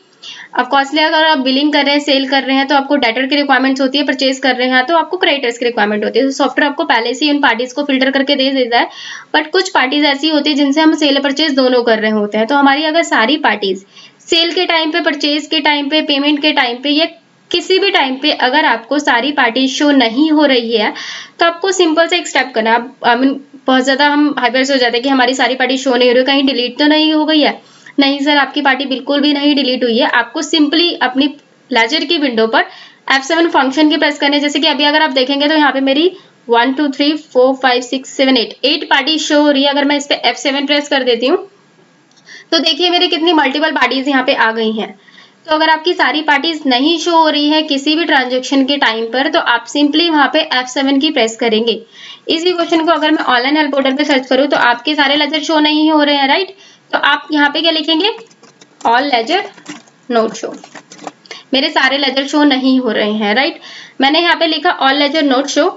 ऑफ कोर्सली अगर आप बिलिंग कर रहे हैं, सेल कर रहे हैं तो आपको डेटर की रिक्वायरमेंट्स होती है, परचेज कर रहे हैं तो आपको क्रेडिटर्स की रिक्वायरमेंट होती है। तो सॉफ्टवेयर आपको पहले से ही उन पार्टीज को फिल्टर करके दे देता है। बट कुछ पार्टीज ऐसी होती है जिनसे हम सेल परचेज दोनों कर रहे होते हैं। तो हमारी अगर सारी पार्टीज सेल के टाइम पे, परचेज के टाइम पे, पेमेंट के टाइम पे या किसी भी टाइम पे अगर आपको सारी पार्टी शो नहीं हो रही है तो आपको सिंपल से एक स्टेप करना है। आई मीन बहुत ज्यादा हम हाइपर से हो जाते हैं कि हमारी सारी पार्टी शो नहीं हो रही, कहीं डिलीट तो नहीं हो गई है। नहीं सर, आपकी पार्टी बिल्कुल भी नहीं डिलीट हुई है। आपको सिंपली अपनी लेजर की विंडो पर F7 फंक्शन की प्रेस करने। जैसे कि अभी अगर आप देखेंगे तो यहाँ पे मेरी 1 2 3 4 5 6 7 8 पार्टी शो हो रही है। अगर मैं इस पे F7 प्रेस कर देती हूँ तो देखिए मेरी कितनी मल्टीपल पार्टीज यहाँ पे आ गई हैं। तो अगर आपकी सारी पार्टीज नहीं शो हो रही है किसी भी ट्रांजेक्शन के टाइम पर, तो आप सिंपली वहां पे F7 की प्रेस करेंगे। इसी क्वेश्चन को अगर मैं ऑनलाइन हेल्प पोर्टल पे सर्च करूँ तो आपके सारे लेजर शो नहीं हो रहे हैं, राइट। तो आप यहाँ पे क्या लिखेंगे, ऑल लेजर नोट शो। मेरे सारे लेजर शो नहीं हो रहे हैं, राइट। मैंने यहाँ पे लिखा ऑल लेजर नोट शो।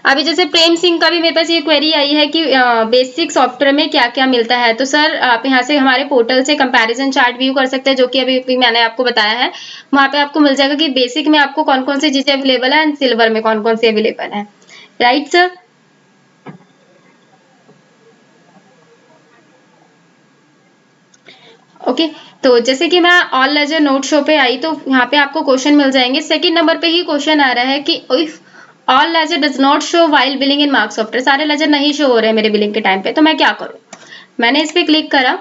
अभी जैसे प्रेम सिंह का भी मेरे पास ये क्वेरी आई है कि बेसिक सॉफ्टवेयर में क्या क्या मिलता है। तो सर आप यहाँ से हमारे पोर्टल से कंपैरिजन चार्ट व्यू कर सकते हैं, जो कि अभी मैंने आपको बताया है। वहां पे आपको मिल जाएगा कि बेसिक में आपको कौन कौन सी चीजें अवेलेबल है एंड सिल्वर में कौन कौन सी अवेलेबल है, राइट सर। ओके तो जैसे कि मैं ऑल लेजर नोट शो पे आई तो यहाँ पे आपको क्वेश्चन मिल जाएंगे। सेकंड नंबर पे ही क्वेश्चन आ रहा है कि if all ledger does not show while billing in Marg software, सारे लेजर नहीं शो हो रहे हैं मेरे बिलिंग के टाइम पे, तो मैं क्या करूं। मैंने इस पे क्लिक करा,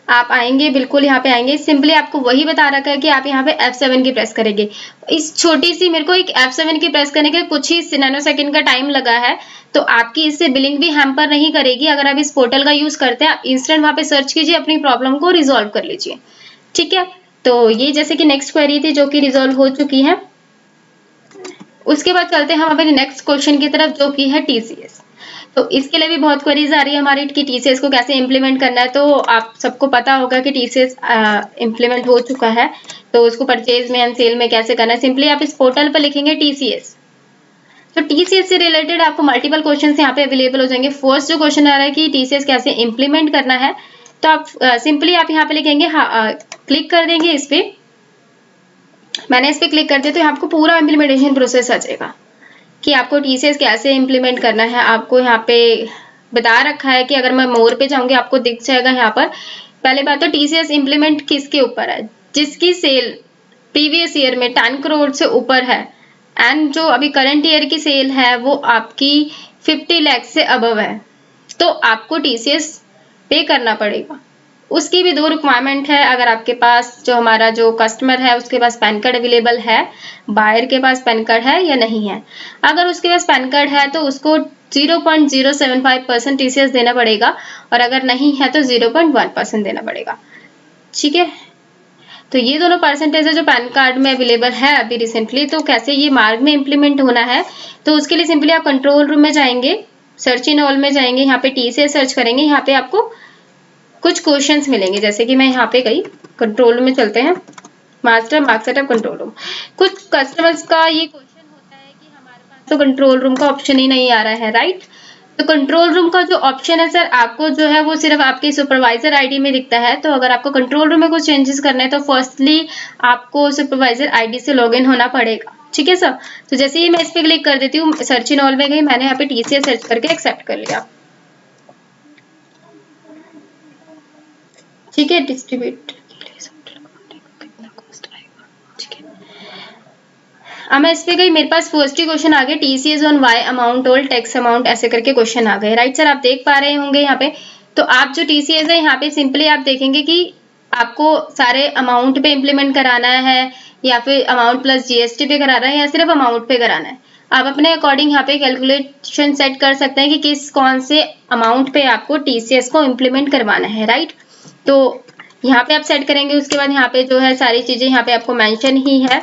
आप आएंगे बिल्कुल यहाँ पे आएंगे। सिंपली आपको वही बता रखा है कि आप यहाँ पे F7 की प्रेस करेंगे। इस छोटी सी मेरे को एक F7 की प्रेस करने के कुछ ही नैनो सेकंड का टाइम लगा है, तो आपकी इससे बिलिंग भी हैम्पर नहीं करेगी। अगर आप इस पोर्टल का यूज करते हैं, इंस्टेंट वहां पे सर्च कीजिए, अपनी प्रॉब्लम को रिजोल्व कर लीजिए, ठीक है। तो ये जैसे कि नेक्स्ट क्वेरी थी जो कि रिजोल्व हो चुकी है। उसके बाद चलते हैं हम अपने नेक्स्ट क्वेश्चन की तरफ, जो कि है TCS। तो इसके लिए भी बहुत क्वेरीज आ रही है हमारी कि TCS को कैसे इम्प्लीमेंट करना है। तो आप सबको पता होगा कि TCS इम्प्लीमेंट हो चुका है, तो उसको परचेज में एंड सेल में कैसे करना है। सिंपली आप इस पोर्टल पर लिखेंगे TCS। तो TCS से रिलेटेड आपको मल्टीपल क्वेश्चन यहाँ पे अवेलेबल हो जाएंगे। फर्स्ट जो क्वेश्चन आ रहा है कि TCS कैसे इम्प्लीमेंट करना है, तो आप सिंपली आप यहाँ पे लिखेंगे क्लिक कर देंगे इस पे, मैंने इस पे क्लिक कर दिया तो आपको पूरा इम्प्लीमेंटेशन प्रोसेस आ जाएगा कि आपको टीसीएस कैसे इम्प्लीमेंट करना है। आपको यहाँ पे बता रखा है कि अगर मैं मोर पे जाऊंगी आपको दिख जाएगा यहाँ पर। पहले बात तो टीसीएस इम्प्लीमेंट किसके ऊपर है, जिसकी सेल प्रीवियस ईयर में 10 करोड़ से ऊपर है एंड जो अभी करंट ईयर की सेल है वो आपकी 50 लाख से अबव है, तो आपको टीसीएस पे करना पड़ेगा। उसकी भी 2 रिक्वायरमेंट है, अगर आपके पास जो हमारा जो कस्टमर है उसके पास पैन कार्ड अवेलेबल है, बायर के पास पैन कार्ड है या नहीं है। अगर उसके पास पैन कार्ड है तो उसको 0.075% टीसीएस देना पड़ेगा और अगर नहीं है तो 0.1% देना पड़ेगा। ठीक है, तो ये दोनों परसेंटेज है जो पैन कार्ड में अवेलेबल है अभी रिसेंटली। तो कैसे ये मार्ग में इम्प्लीमेंट होना है, तो उसके लिए सिंपली आप कंट्रोल रूम में जाएंगे, सर्च इन ऑल में जाएंगे, यहाँ पे टीसीएस सर्च करेंगे, यहाँ पे आपको कुछ क्वेश्चंस मिलेंगे। जैसे कि मैं यहाँ पे गई, कंट्रोल रूम में चलते हैं, master mark setup control room. कुछ कस्टमर्स का ये क्वेश्चन होता है कि हमारे पास तो कंट्रोल रूम का ऑप्शन ही नहीं आ रहा है, राइट। तो कंट्रोल रूम का जो ऑप्शन है सर, आपको जो है वो सिर्फ आपके सुपरवाइजर आईडी में दिखता है। तो अगर आपको कंट्रोल रूम में कुछ चेंजेस करने हैं तो फर्स्टली आपको सुपरवाइजर आईडी से लॉगिन होना पड़ेगा। ठीक है सर, तो जैसे ही मैं इस पे क्लिक कर देती हूँ, सर्च इन ऑल में गई, मैंने यहाँ पे टीसीएस सर्च करके एक्सेप्ट कर लिया। ठीक है, डिस्ट्रीब्यूट अब मैं इस पे गई, मेरे पास फर्स्ट ही क्वेश्चन आ गया, टीसीएस ऑन वाई अमाउंट और टैक्स अमाउंट, ऐसे करके क्वेश्चन आ गए, राइट सर। आप देख पा रहे होंगे यहाँ पे। तो आप जो टीसीएस है यहाँ पे सिंपली आप देखेंगे कि आपको सारे अमाउंट पे इम्प्लीमेंट कराना है या फिर अमाउंट प्लस जीएसटी पे कराना है या सिर्फ अमाउंट पे कराना है। आप अपने अकॉर्डिंग यहाँ पे कैलकुलेशन सेट कर सकते हैं कि कौन से अमाउंट पे आपको टीसीएस को इम्प्लीमेंट करवाना है, राइट। तो यहाँ पे आप सेट करेंगे, उसके बाद यहाँ पे जो है सारी चीजें यहाँ पे आपको मेंशन ही है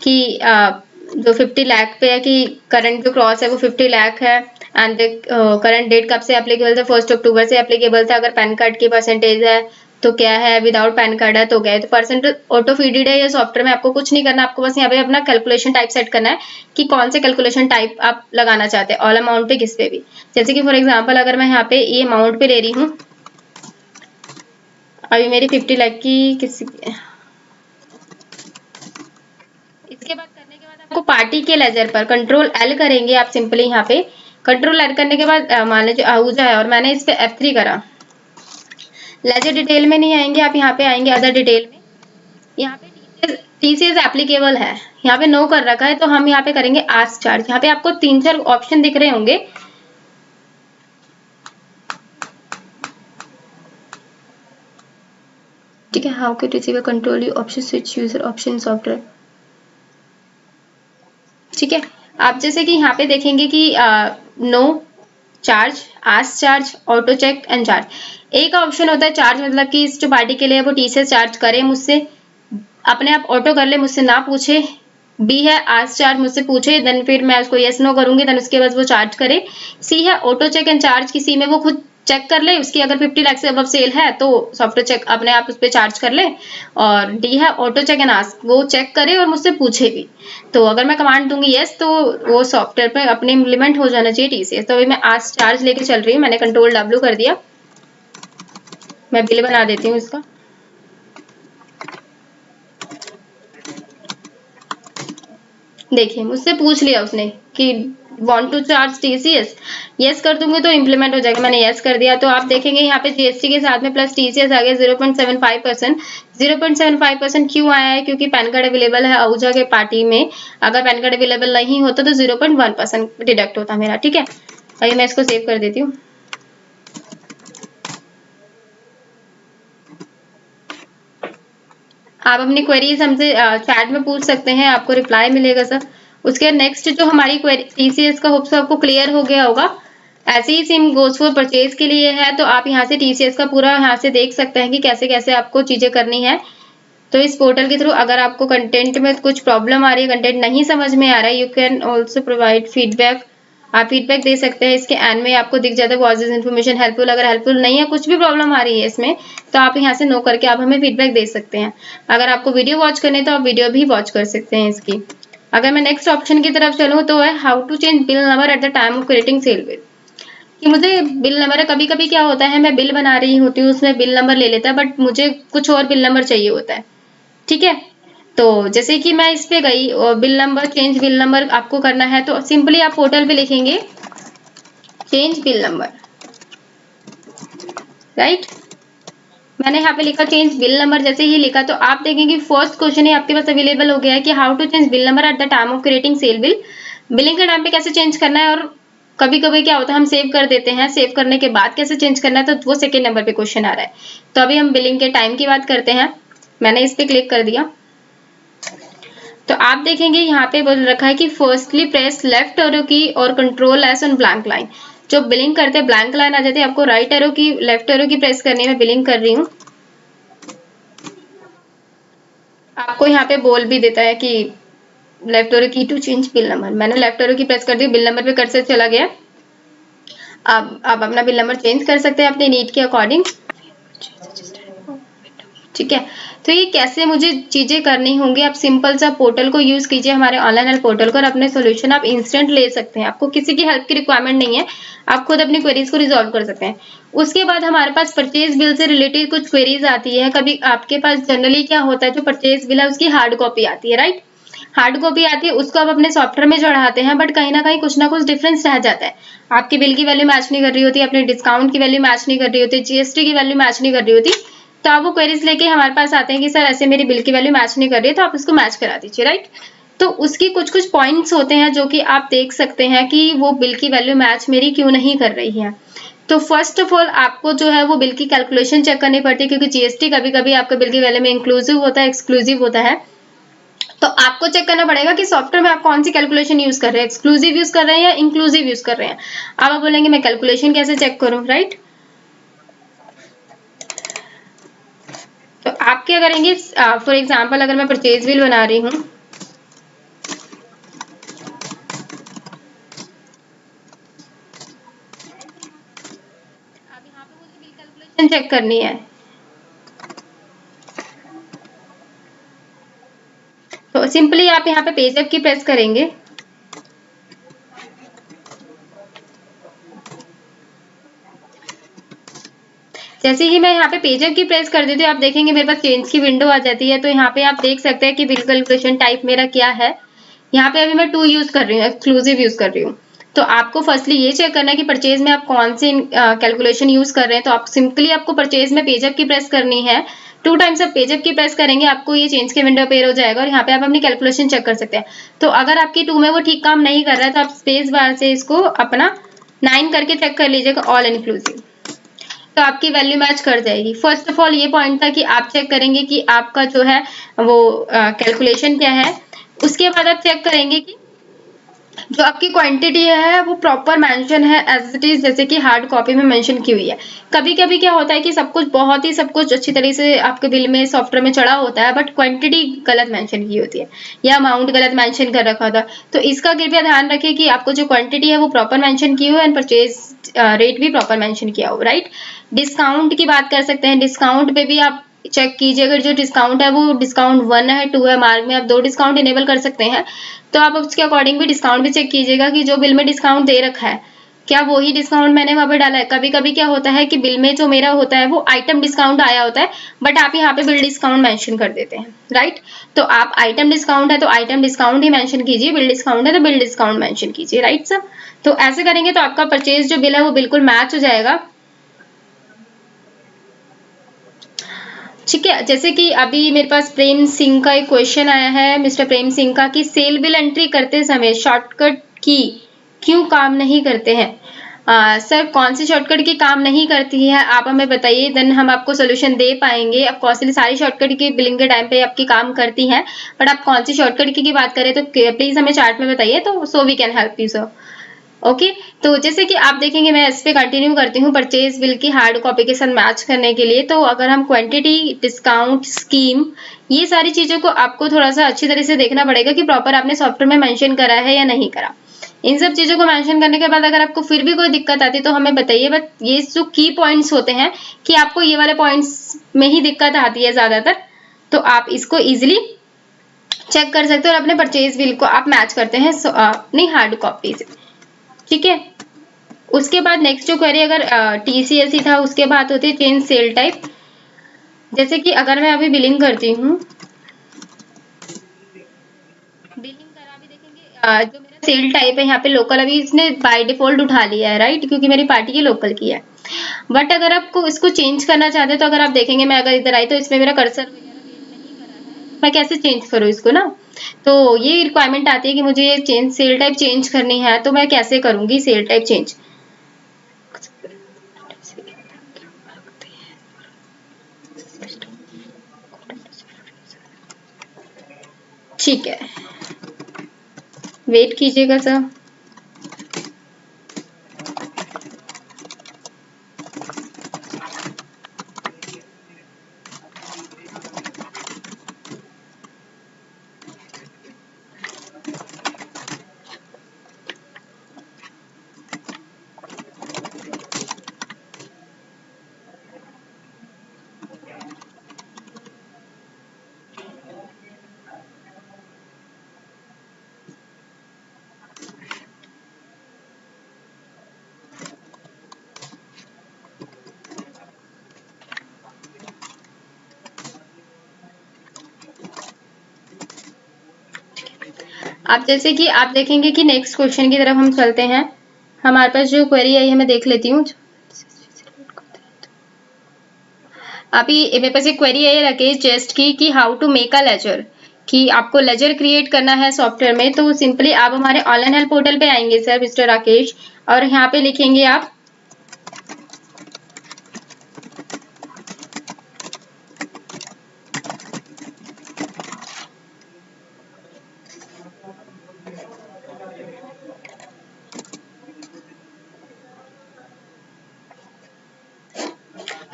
कि जो 50 लाख पे है कि करंट जो क्रॉस है वो 50 लाख है एंड करंट डेट कब से एप्लीकेबल था, 1 अक्टूबर से एप्लीकेबल था। अगर पैन कार्ड की परसेंटेज है तो क्या है, विदाउट पैन कार्ड है तो क्या है। तो परसेंट ऑटो फीडेड है, या सॉफ्टवेयर में आपको कुछ नहीं करना, आपको बस यहाँ पे अपना कैलकुलेशन टाइप सेट करना है कि कौन से कैलकुलेशन टाइप आप लगाना चाहते हैं, ऑल अमाउंट पे किस पे भी। जैसे कि फॉर एग्जाम्पल अगर मैं यहाँ पे ये अमाउंट पे ले रही हूँ, अभी मेरी 50 लाख की किसी, इसके बाद करने के बाद आपको पार्टी के लेजर पर कंट्रोल एल करेंगे आप सिंपली। यहाँ पे कंट्रोल एल करने के बाद मान लीजिए आहूजा है और मैंने इस पे F3 करा, लेजर डिटेल में नहीं आएंगे आप, यहाँ पे आएंगे अदर डिटेल में। यहाँ पे टीसीएस एप्लीकेबल है, यहाँ पे नो कर रखा है, तो हम यहाँ पे करेंगे आस्क चार्ज। यहाँ पे आपको 3-4 ऑप्शन दिख रहे होंगे, ठीक है। How can receiver control U option switch user option software, ठीक है। आप जैसे कि यहाँ पे देखेंगे कि no charge, ask charge, auto check and charge. एक ऑप्शन होता है चार्ज, मतलब कि इस जो पार्टी के लिए वो टीसीएस चार्ज करे मुझसे, अपने आप ऑटो कर ले, मुझसे ना पूछे। बी है आस्क चार्ज, मुझसे पूछे देन फिर मैं उसको यस नो करूंगी, देन उसके बाद वो चार्ज करे। सी है ऑटो चेक एंड चार्ज, किसी में वो खुद चेक कर ले, उसकी अगर 50 लाख से अबव सेल है तो सॉफ्टवेयर चेक अपने आप उस पर चार्ज कर ले। और डी है ऑटो चेक एंड आस्क, वो चेक करे और मुझसे पूछे भी। तो अगर मैं कमांड दूंगी यस तो वो सॉफ्टवेयर पे अपने इम्प्लीमेंट हो जाना चाहिए टीसीएस। तो अभी मैं आस्क चार्ज लेके चल रही हूँ, मैंने कंट्रोल W कर दिया, मैं बिल बना देती हूँ इसका। देखिए मुझसे पूछ लिया उसने कि want to charge TCS, yes कर दूंगी तो इम्प्लीमेंट हो जाएगा, मैंने यस कर दिया। तो आप देखेंगे यहाँ पे जीएसटी के साथ में प्लस टीसीएस आ गया 0.75%। 0.75% क्यों आया है, क्योंकि पैन कार्ड अवेलेबल है आहूजा के पार्टी में। अगर पैन कार्ड अवेलेबल नहीं होता तो 0.1% डिडक्ट होता मेरा, ठीक है। अभी मैं इसको सेव कर देती हूँ। आप अपनी क्वेरीज हमसे चैट में पूछ सकते हैं, आपको रिप्लाई मिलेगा सर। उसके नेक्स्ट जो हमारी क्वेरी टीसीएस का होप्स आपको क्लियर हो गया होगा। ऐसे ही सेम गोज फॉर परचेज के लिए है, तो आप यहाँ से टीसीएस का पूरा यहाँ से देख सकते हैं कि कैसे कैसे आपको चीजें करनी है। तो इस पोर्टल के थ्रू अगर आपको कंटेंट में कुछ प्रॉब्लम आ रही है, कंटेंट नहीं समझ में आ रहा है, you can also provide feedback, आप फीडबैक दे सकते हैं। इसके एंड में आपको दिख जाता है वॉज दिस इन्फॉर्मेशन हेल्पफुल। अगर हेल्पफुल नहीं है, कुछ भी प्रॉब्लम आ रही है इसमें, तो आप यहाँ से नो करके आप हमें फीडबैक दे सकते हैं। अगर आपको वीडियो वॉच करनी है तो आप वीडियो भी वॉच कर सकते हैं इसकी। अगर मैं नेक्स्ट ऑप्शन की तरफ चलूँ तो है how to change bill number at the time of creating sale bill. कि मुझे बिल नंबर, कभी कभी क्या होता है मैं बिल बना रही होती हूँ, उसमें बिल नंबर ले लेता है बट मुझे कुछ और बिल नंबर चाहिए होता है। ठीक है, तो जैसे कि मैं इस पे गई और bill number, change bill number आपको करना है तो सिंपली आप पोर्टल पे लिखेंगे चेंज बिल नंबर, राइट। मैंने यहाँ पे लिखा चेंज बिल नंबर, जैसे ही लिखा तो आप देखेंगे फर्स्ट क्वेश्चन ही आपके पास अवेलेबल हो गया है कि how to change bill number at the time of creating sale bill. Billing के टाइम पे कैसे चेंज करना है, और कभी कभी क्या होता है हम सेव कर देते हैं, सेव करने के बाद कैसे चेंज करना है, तो वो सेकेंड नंबर पे क्वेश्चन आ रहा है। तो अभी हम बिलिंग के टाइम की बात करते हैं। मैंने इस पे क्लिक कर दिया तो आप देखेंगे यहाँ पे बोल रखा है कि फर्स्टली प्रेस लेफ्ट एरो की और control S on blank line. जो बिलिंग करते हैं ब्लैंक लाइन आ जाती है, आपको राइट एरो की, लेफ्ट एरो की प्रेस करनी है। मैं बिलिंग कर रही हूँ, आपको यहाँ पे बोल भी देता है कि लेफ्ट एरो की टू चेंज बिल नंबर। मैंने लेफ्ट एरो की प्रेस कर दी, बिल नंबर पे कर्सर चला गया। आप अपना बिल नंबर चेंज कर सकते हैं अपने नीड के अकॉर्डिंग। ठीक है, तो ये कैसे मुझे चीजें करनी होंगी, आप सिंपल सा पोर्टल को यूज कीजिए, हमारे ऑनलाइन हेल्प पोर्टल को, और अपने सोल्यूशन आप इंस्टेंट ले सकते हैं। आपको किसी की हेल्प की रिक्वायरमेंट नहीं है, आप खुद अपनी क्वेरीज को रिजॉल्व कर सकते हैं। उसके बाद हमारे पास परचेज बिल से रिलेटेड कुछ क्वेरीज आती है। कभी आपके पास जनरली क्या होता है, जो परचेज बिल है उसकी हार्ड कॉपी आती है, राइट। हार्ड कॉपी आती है, उसको आप अपने सॉफ्टवेयर में चढ़ाते हैं, बट कहीं ना कुछ डिफरेंस रह जाता है। आपकी बिल की वैल्यू मैच नहीं कर रही होती, अपने डिस्काउंट की वैल्यू मैच नहीं कर रही होती, जीएसटी की वैल्यू मैच नहीं कर रही होती। तो आप वो क्वेरीज लेके हमारे पास आते हैं कि सर ऐसे मेरी बिल की वैल्यू मैच नहीं कर रही है, तो आप उसको मैच करा दीजिए, राइट। तो उसकी कुछ पॉइंट्स होते हैं जो कि आप देख सकते हैं कि वो बिल की वैल्यू मैच मेरी क्यों नहीं कर रही है। तो फर्स्ट ऑफ ऑल आपको जो है वो बिल की कैलकुलेशन चेक करनी पड़ती है, क्योंकि जीएसटी कभी कभी आपके बिल की वैल्यू में इंक्लूसिव होता है, एक्सक्लूसिव होता है। तो आपको चेक करना पड़ेगा कि सॉफ्टवेयर में आप कौन सी कैलकुलेशन यूज कर रहे हैं, एक्सक्लूसिव यूज कर रहे हैं या इंक्लूसिव यूज कर रहे हैं। अब आप बोलेंगे मैं कैलकुलेशन कैसे चेक करूं, राइट। तो आप क्या करेंगे, फॉर एग्जाम्पल अगर मैं परचेज बिल बना रही हूँ, अब यहाँ पे मुझे बिल कैलकुलेशन चेक करनी है, तो सिंपली आप यहाँ पे पेज अप की प्रेस करेंगे। जैसे ही मैं यहाँ पे पेजअप की प्रेस कर देती हूँ, आप देखेंगे मेरे पास चेंज की विंडो आ जाती है। तो यहाँ पे आप देख सकते हैं कि बिल कैलकुलेशन टाइप मेरा क्या है। यहाँ पे अभी मैं 2 यूज कर रही हूँ, एक्सक्लूसिव यूज कर रही हूँ। तो आपको फर्स्टली ये चेक करना है कि परचेज में आप कौन सी कैलकुलेशन यूज कर रहे हैं। तो आप सिंपली आपको परचेज में पेजअप की प्रेस करनी है। 2 टाइम्स आप पेजअप की प्रेस करेंगे, आपको ये चेंज के विंडो अपेयर हो जाएगा और यहाँ पे आप अपनी कैलकुलेशन चेक कर सकते हैं। तो अगर आपकी 2 में वो ठीक काम नहीं कर रहा है तो आप स्पेस बार से इसको अपना 9 करके चेक कर लीजिएगा, ऑल इंक्लूसिव, तो आपकी वैल्यू मैच कर जाएगी। फर्स्ट ऑफ ऑल ये पॉइंट था कि आप चेक करेंगे कि आपका जो है वो कैलकुलेशन क्या है। उसके बाद आप चेक करेंगे कि जो आपकी क्वांटिटी है वो प्रॉपर मेंशन है एज इट इज, जैसे कि हार्ड कॉपी में मेंशन की हुई है। कभी कभी क्या होता है कि सब कुछ बहुत ही सब कुछ अच्छी तरह से आपके बिल में सॉफ्टवेयर में चढ़ा होता है, बट क्वांटिटी गलत मेंशन की होती है या अमाउंट गलत मेंशन कर रखा था। तो इसका कृपया ध्यान रखिए कि आपको जो क्वांटिटी है वो प्रॉपर मेंशन की हो एंड परचेज रेट भी प्रॉपर मेंशन किया हो, राइट। डिस्काउंट की बात कर सकते हैं, डिस्काउंट पे भी आप चेक कीजिए। अगर जो डिस्काउंट है वो डिस्काउंट 1 है 2 है, मार्क में आप 2 डिस्काउंट इनेबल कर सकते हैं, तो आप उसके अकॉर्डिंग भी डिस्काउंट भी चेक कीजिएगा कि जो बिल में डिस्काउंट दे रखा है क्या वही डिस्काउंट मैंने वहां पे डाला है। कभी कभी क्या होता है कि बिल में जो मेरा होता है वो आइटम डिस्काउंट आया होता है, बट आप यहाँ पे बिल डिस्काउंट मेंशन कर देते हैं, राइट। तो आप आइटम डिस्काउंट है तो आइटम डिस्काउंट ही मेंशन कीजिए, बिल डिस्काउंट है तो बिल डिस्काउंट मेंशन कीजिए, राइट सर। तो ऐसे करेंगे तो आपका परचेज जो बिल है वो बिल्कुल मैच हो जाएगा। ठीक है, जैसे कि अभी मेरे पास प्रेम सिंह का एक क्वेश्चन आया है, मिस्टर प्रेम सिंह का, कि सेल बिल एंट्री करते समय शॉर्टकट की क्यों काम नहीं करते हैं। सर कौन सी शॉर्टकट की काम नहीं करती है आप हमें बताइए, देन हम आपको सोल्यूशन दे पाएंगे। अब कॉस्टली सारी शॉर्टकट की बिलिंग के टाइम पे आपकी काम करती हैं, बट आप कौन सी शॉर्टकट की बात करें तो प्लीज हमें चार्ट में बताइए, तो so we can help you sir. Okay, तो जैसे कि आप देखेंगे मैं इस पे कंटिन्यू करती हूँ परचेज बिल की हार्ड कॉपी के साथ मैच करने के लिए। तो अगर हम क्वांटिटी, डिस्काउंट स्कीम, ये सारी चीजों को आपको थोड़ा सा अच्छी तरह से देखना पड़ेगा कि प्रॉपर आपने सॉफ्टवेयर में मेंशन करा है या नहीं करा। इन सब चीजों को मेंशन करने के बाद अगर आपको फिर भी कोई दिक्कत आती है तो हमें बताइए। बट ये जो की पॉइंट्स होते हैं कि आपको ये वाले पॉइंट्स में ही दिक्कत आती है ज्यादातर, तो आप इसको इजिली चेक कर सकते हो और अपने परचेज बिल को आप मैच करते हैं अपनी हार्ड कॉपी से। ठीक है, उसके बाद नेक्स्ट जो क्वेरी अगर टीसीएस ही था उसके बाद होती है चेंज सेल टाइप। जैसे कि अगर मैं अभी बिलिंग करती हूँ, बिलिंग करा भी देखेंगे जो मेरा सेल टाइप है यहाँ पे लोकल, अभी इसने बाय डिफॉल्ट उठा लिया है राइट, क्योंकि मेरी पार्टी की लोकल की है। बट अगर आपको इसको चेंज करना चाहते हैं तो अगर आप देखेंगे मैं अगर इधर आई तो इसमें मेरा कर्सर मैं कैसे चेंज करूँ इसको ना, तो ये रिक्वायरमेंट आती है कि मुझे ये चेंज सेल टाइप चेंज करनी है, तो मैं कैसे करूंगी सेल टाइप चेंज। ठीक है, वेट कीजिएगा सर। आप जैसे कि आप देखेंगे कि नेक्स्ट क्वेश्चन की तरफ हम चलते हैं। हमारे पास जो क्वेरी आई है मैं देख लेती हूँ। अभी मेरे पास एक क्वेरी है राकेश जस्ट की कि how to make a ledger, कि आपको लेजर क्रिएट करना है सॉफ्टवेयर में। तो सिंपली आप हमारे ऑनलाइन हेल्प पोर्टल पे आएंगे सर मिस्टर राकेश, और यहाँ पे लिखेंगे आप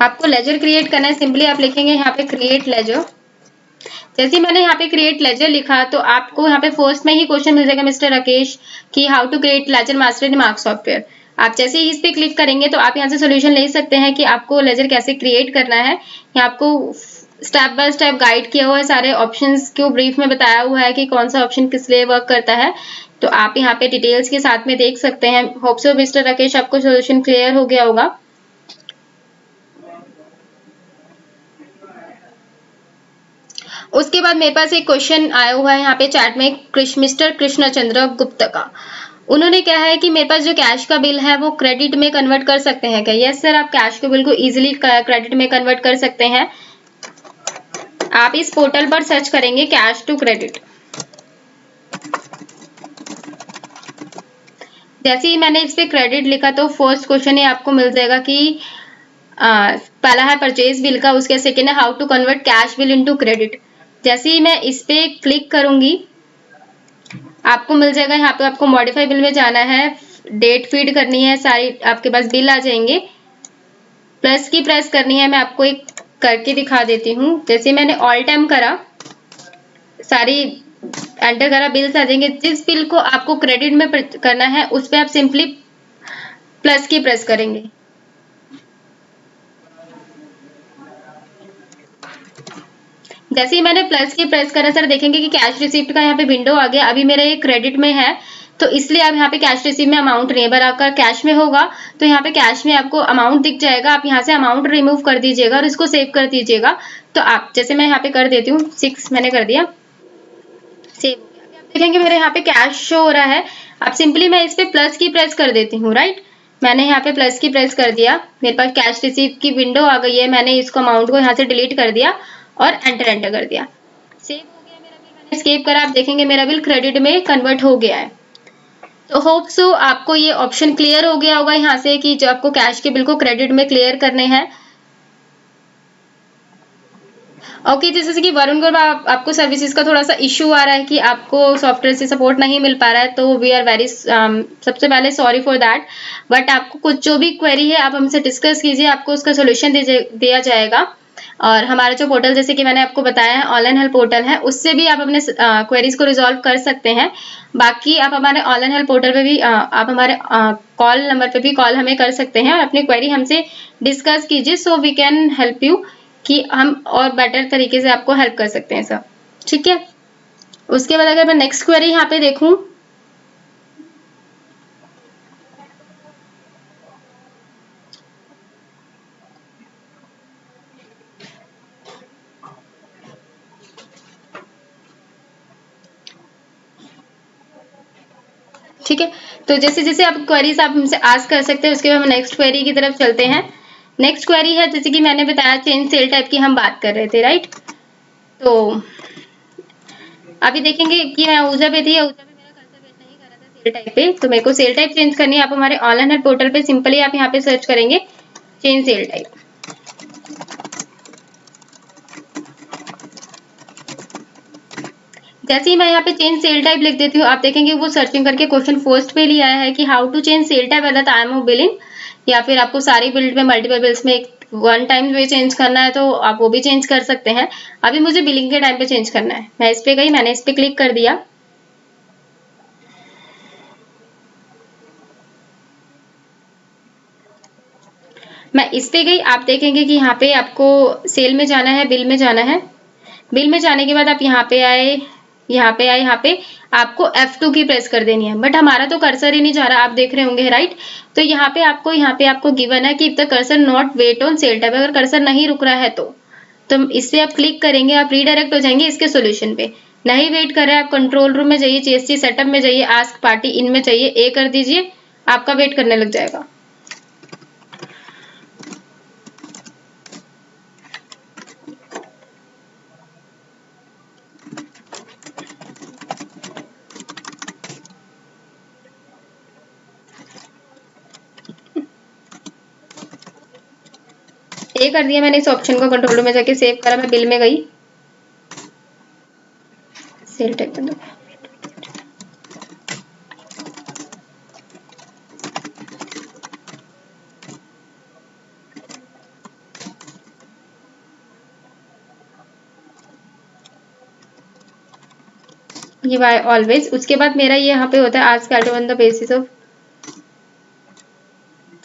आपको लेजर क्रिएट करना है। सिंपली आप लिखेंगे यहाँ पे क्रिएट लेजर। जैसे ही मैंने यहाँ पे क्रिएट लेजर लिखा तो आपको यहाँ पे फर्स्ट में ही क्वेश्चन मिल जाएगा मिस्टर राकेश कि how to create ledger master in Marg software. आप जैसे ही इस पे क्लिक करेंगे तो आप यहाँ से सोल्यूशन ले सकते हैं कि आपको लेजर कैसे क्रिएट करना है। यहाँ आपको स्टेप बाय स्टेप गाइड किया हुआ है, सारे ऑप्शंस को ब्रीफ में बताया हुआ है कि कौन सा ऑप्शन किस लिए वर्क करता है। तो आप यहाँ पे डिटेल्स के साथ में देख सकते हैं। होप सो मिस्टर राकेश आपको सोल्यूशन क्लियर हो गया होगा। उसके बाद मेरे पास एक क्वेश्चन आया हुआ है यहाँ पे चैट में मिस्टर कृष्ण चंद्र गुप्ता का। उन्होंने क्या है कि मेरे पास जो कैश का बिल है वो क्रेडिट में कन्वर्ट कर सकते हैं क्या? यस सर, आप कैश के बिल को इजीली क्रेडिट में कन्वर्ट कर सकते हैं। आप इस पोर्टल पर सर्च करेंगे कैश टू क्रेडिट। जैसे ही मैंने इस पे क्रेडिट लिखा तो फर्स्ट क्वेश्चन ये आपको मिल जाएगा कि पहला है परचेज बिल का, उसके सेकेंड है how to convert cash bill into credit. जैसे ही मैं इस पे क्लिक करूंगी आपको मिल जाएगा, यहाँ पे आपको मॉडिफाई बिल में जाना है, डेट फीड करनी है, सारी आपके पास बिल आ जाएंगे। प्लस की प्रेस करनी है, मैं आपको एक करके दिखा देती हूँ। जैसे मैंने ऑल टाइम करा, सारी एंटर करा, बिल्स आ जाएंगे। जिस बिल को आपको क्रेडिट में करना है उस पर आप सिंपली प्लस की प्रेस करेंगे। जैसे ही मैंने प्लस की प्रेस करा सर देखेंगे कि कैश रिसिप्ट का यहाँ पे विंडो आ गया। अभी मेरा ये क्रेडिट में है तो इसलिए अब यहाँ पे कैश रिसीव में अमाउंट नहीं है, बराबर कैश में होगा तो यहाँ पे कैश में आपको अमाउंट दिख जाएगा। आप यहाँ से अमाउंट रिमूव कर दीजिएगा और इसको सेव कर दीजिएगा। तो आप जैसे मैं यहाँ पे कर देती हूँ 6 मैंने कर दिया, सेव हो गया। अभी आप देखेंगे मेरे यहाँ पे कैश शो हो रहा है। अब सिंपली मैं इस पे प्लस की प्रेस कर देती हूँ राइट। मैंने यहाँ पे प्लस की प्रेस कर दिया, मेरे पास कैश रिसीव की विंडो आ गई है। मैंने इसको अमाउंट को यहाँ से डिलीट कर दिया और एंटर कर दिया, सेव हो गया मेरा बिल। मैंने स्केप करा, आप देखेंगे मेरा बिल क्रेडिट में कन्वर्ट हो गया है। तो होप सो आपको ये ऑप्शन क्लियर हो गया होगा यहाँ से कि जो आपको कैश के बिल को क्रेडिट में क्लियर करने हैं। ओके, जैसे कि वरुण गौर आपको सर्विसेज का थोड़ा सा इशू आ रहा है कि आपको सॉफ्टवेयर से सपोर्ट नहीं मिल पा रहा है, तो वी आर वेरी सबसे पहले सॉरी फॉर दैट। बट आपको कुछ जो भी क्वेरी है आप हमसे डिस्कस कीजिए, आपको उसका सोल्यूशन दिया जाएगा। और हमारा जो पोर्टल जैसे कि मैंने आपको बताया है ऑनलाइन हेल्प पोर्टल है, उससे भी आप अपने क्वेरीज को रिजॉल्व कर सकते हैं। बाकी आप हमारे ऑनलाइन हेल्प पोर्टल पे भी आप हमारे कॉल नंबर पे भी कॉल हमें कर सकते हैं और अपनी क्वेरी हमसे डिस्कस कीजिए, so we can help you कि हम और बेटर तरीके से आपको हेल्प कर सकते हैं सर। ठीक है, उसके बाद अगर मैं नेक्स्ट क्वेरी यहाँ पे देखूं, ठीक है, तो जैसे जैसे आप क्वेरीज आप हमसे आस्क कर सकते हैं, उसके बाद हम नेक्स्ट क्वेरी की तरफ चलते हैं। नेक्स्ट क्वेरी है, जैसे कि मैंने बताया चेंज सेल टाइप की हम बात कर रहे थे, राइट। तो अभी देखेंगे कि मैं ऊजा पे थी, ऊजा पे मेरा कर्सर वेट नहीं कर रहा था सेल टाइप पे, तो मेरे को सेल टाइप चेंज करनी है। आप हमारे ऑनलाइन हेल्प पोर्टल पे सिंपली आप यहाँ पे सर्च करेंगे चेंज सेल टाइप। जैसे ही मैं यहाँ पे चेंज सेल टाइप लिख देती हूँ, आप देखेंगे वो सर्चिंग करके क्वेश्चन फर्स्ट पे लिया है कि how to change sale type at the time of billing, या फिर आपको सारी बिल्ड में मल्टीपल बिल्स में एक वन टाइम में चेंज करना है तो आप वो भी चेंज कर सकते हैं। अभी मुझे बिलिंग के टाइम पे चेंज करना है। मैं इस पे गई, मैंने इस पे क्लिक कर दिया। मैं इस पे गई, आप देखेंगे कि यहाँ पे आपको सेल में जाना है, बिल में जाना है। बिल में जाने के बाद आप यहाँ पे आए, यहाँ पे आपको F2 की प्रेस कर देनी है, बट हमारा तो कर्सर ही नहीं जा रहा, आप देख रहे होंगे, राइट। तो यहाँ पे आपको गिवन है कि if the cursor not wait on sale type, अगर कर्सर नहीं रुक रहा है तो इस पे आप क्लिक करेंगे, आप रीडायरेक्ट हो जाएंगे इसके सॉल्यूशन पे। नहीं वेट कर रहे हैं, आप कंट्रोल रूम में जाइए, जीएसटी सेटअप में जाइए, आस्क पार्टी इन में चाहिए, ए कर दीजिए, आपका वेट करने लग जाएगा। ए कर दिया मैंने इस ऑप्शन को, कंट्रोल रूम में जाके सेव करा, मैं बिल में गई, सेल टाइप बंद। ये वाई ऑलवेज, उसके बाद मेरा ये यहाँ पे होता है ask calculate on the basis of,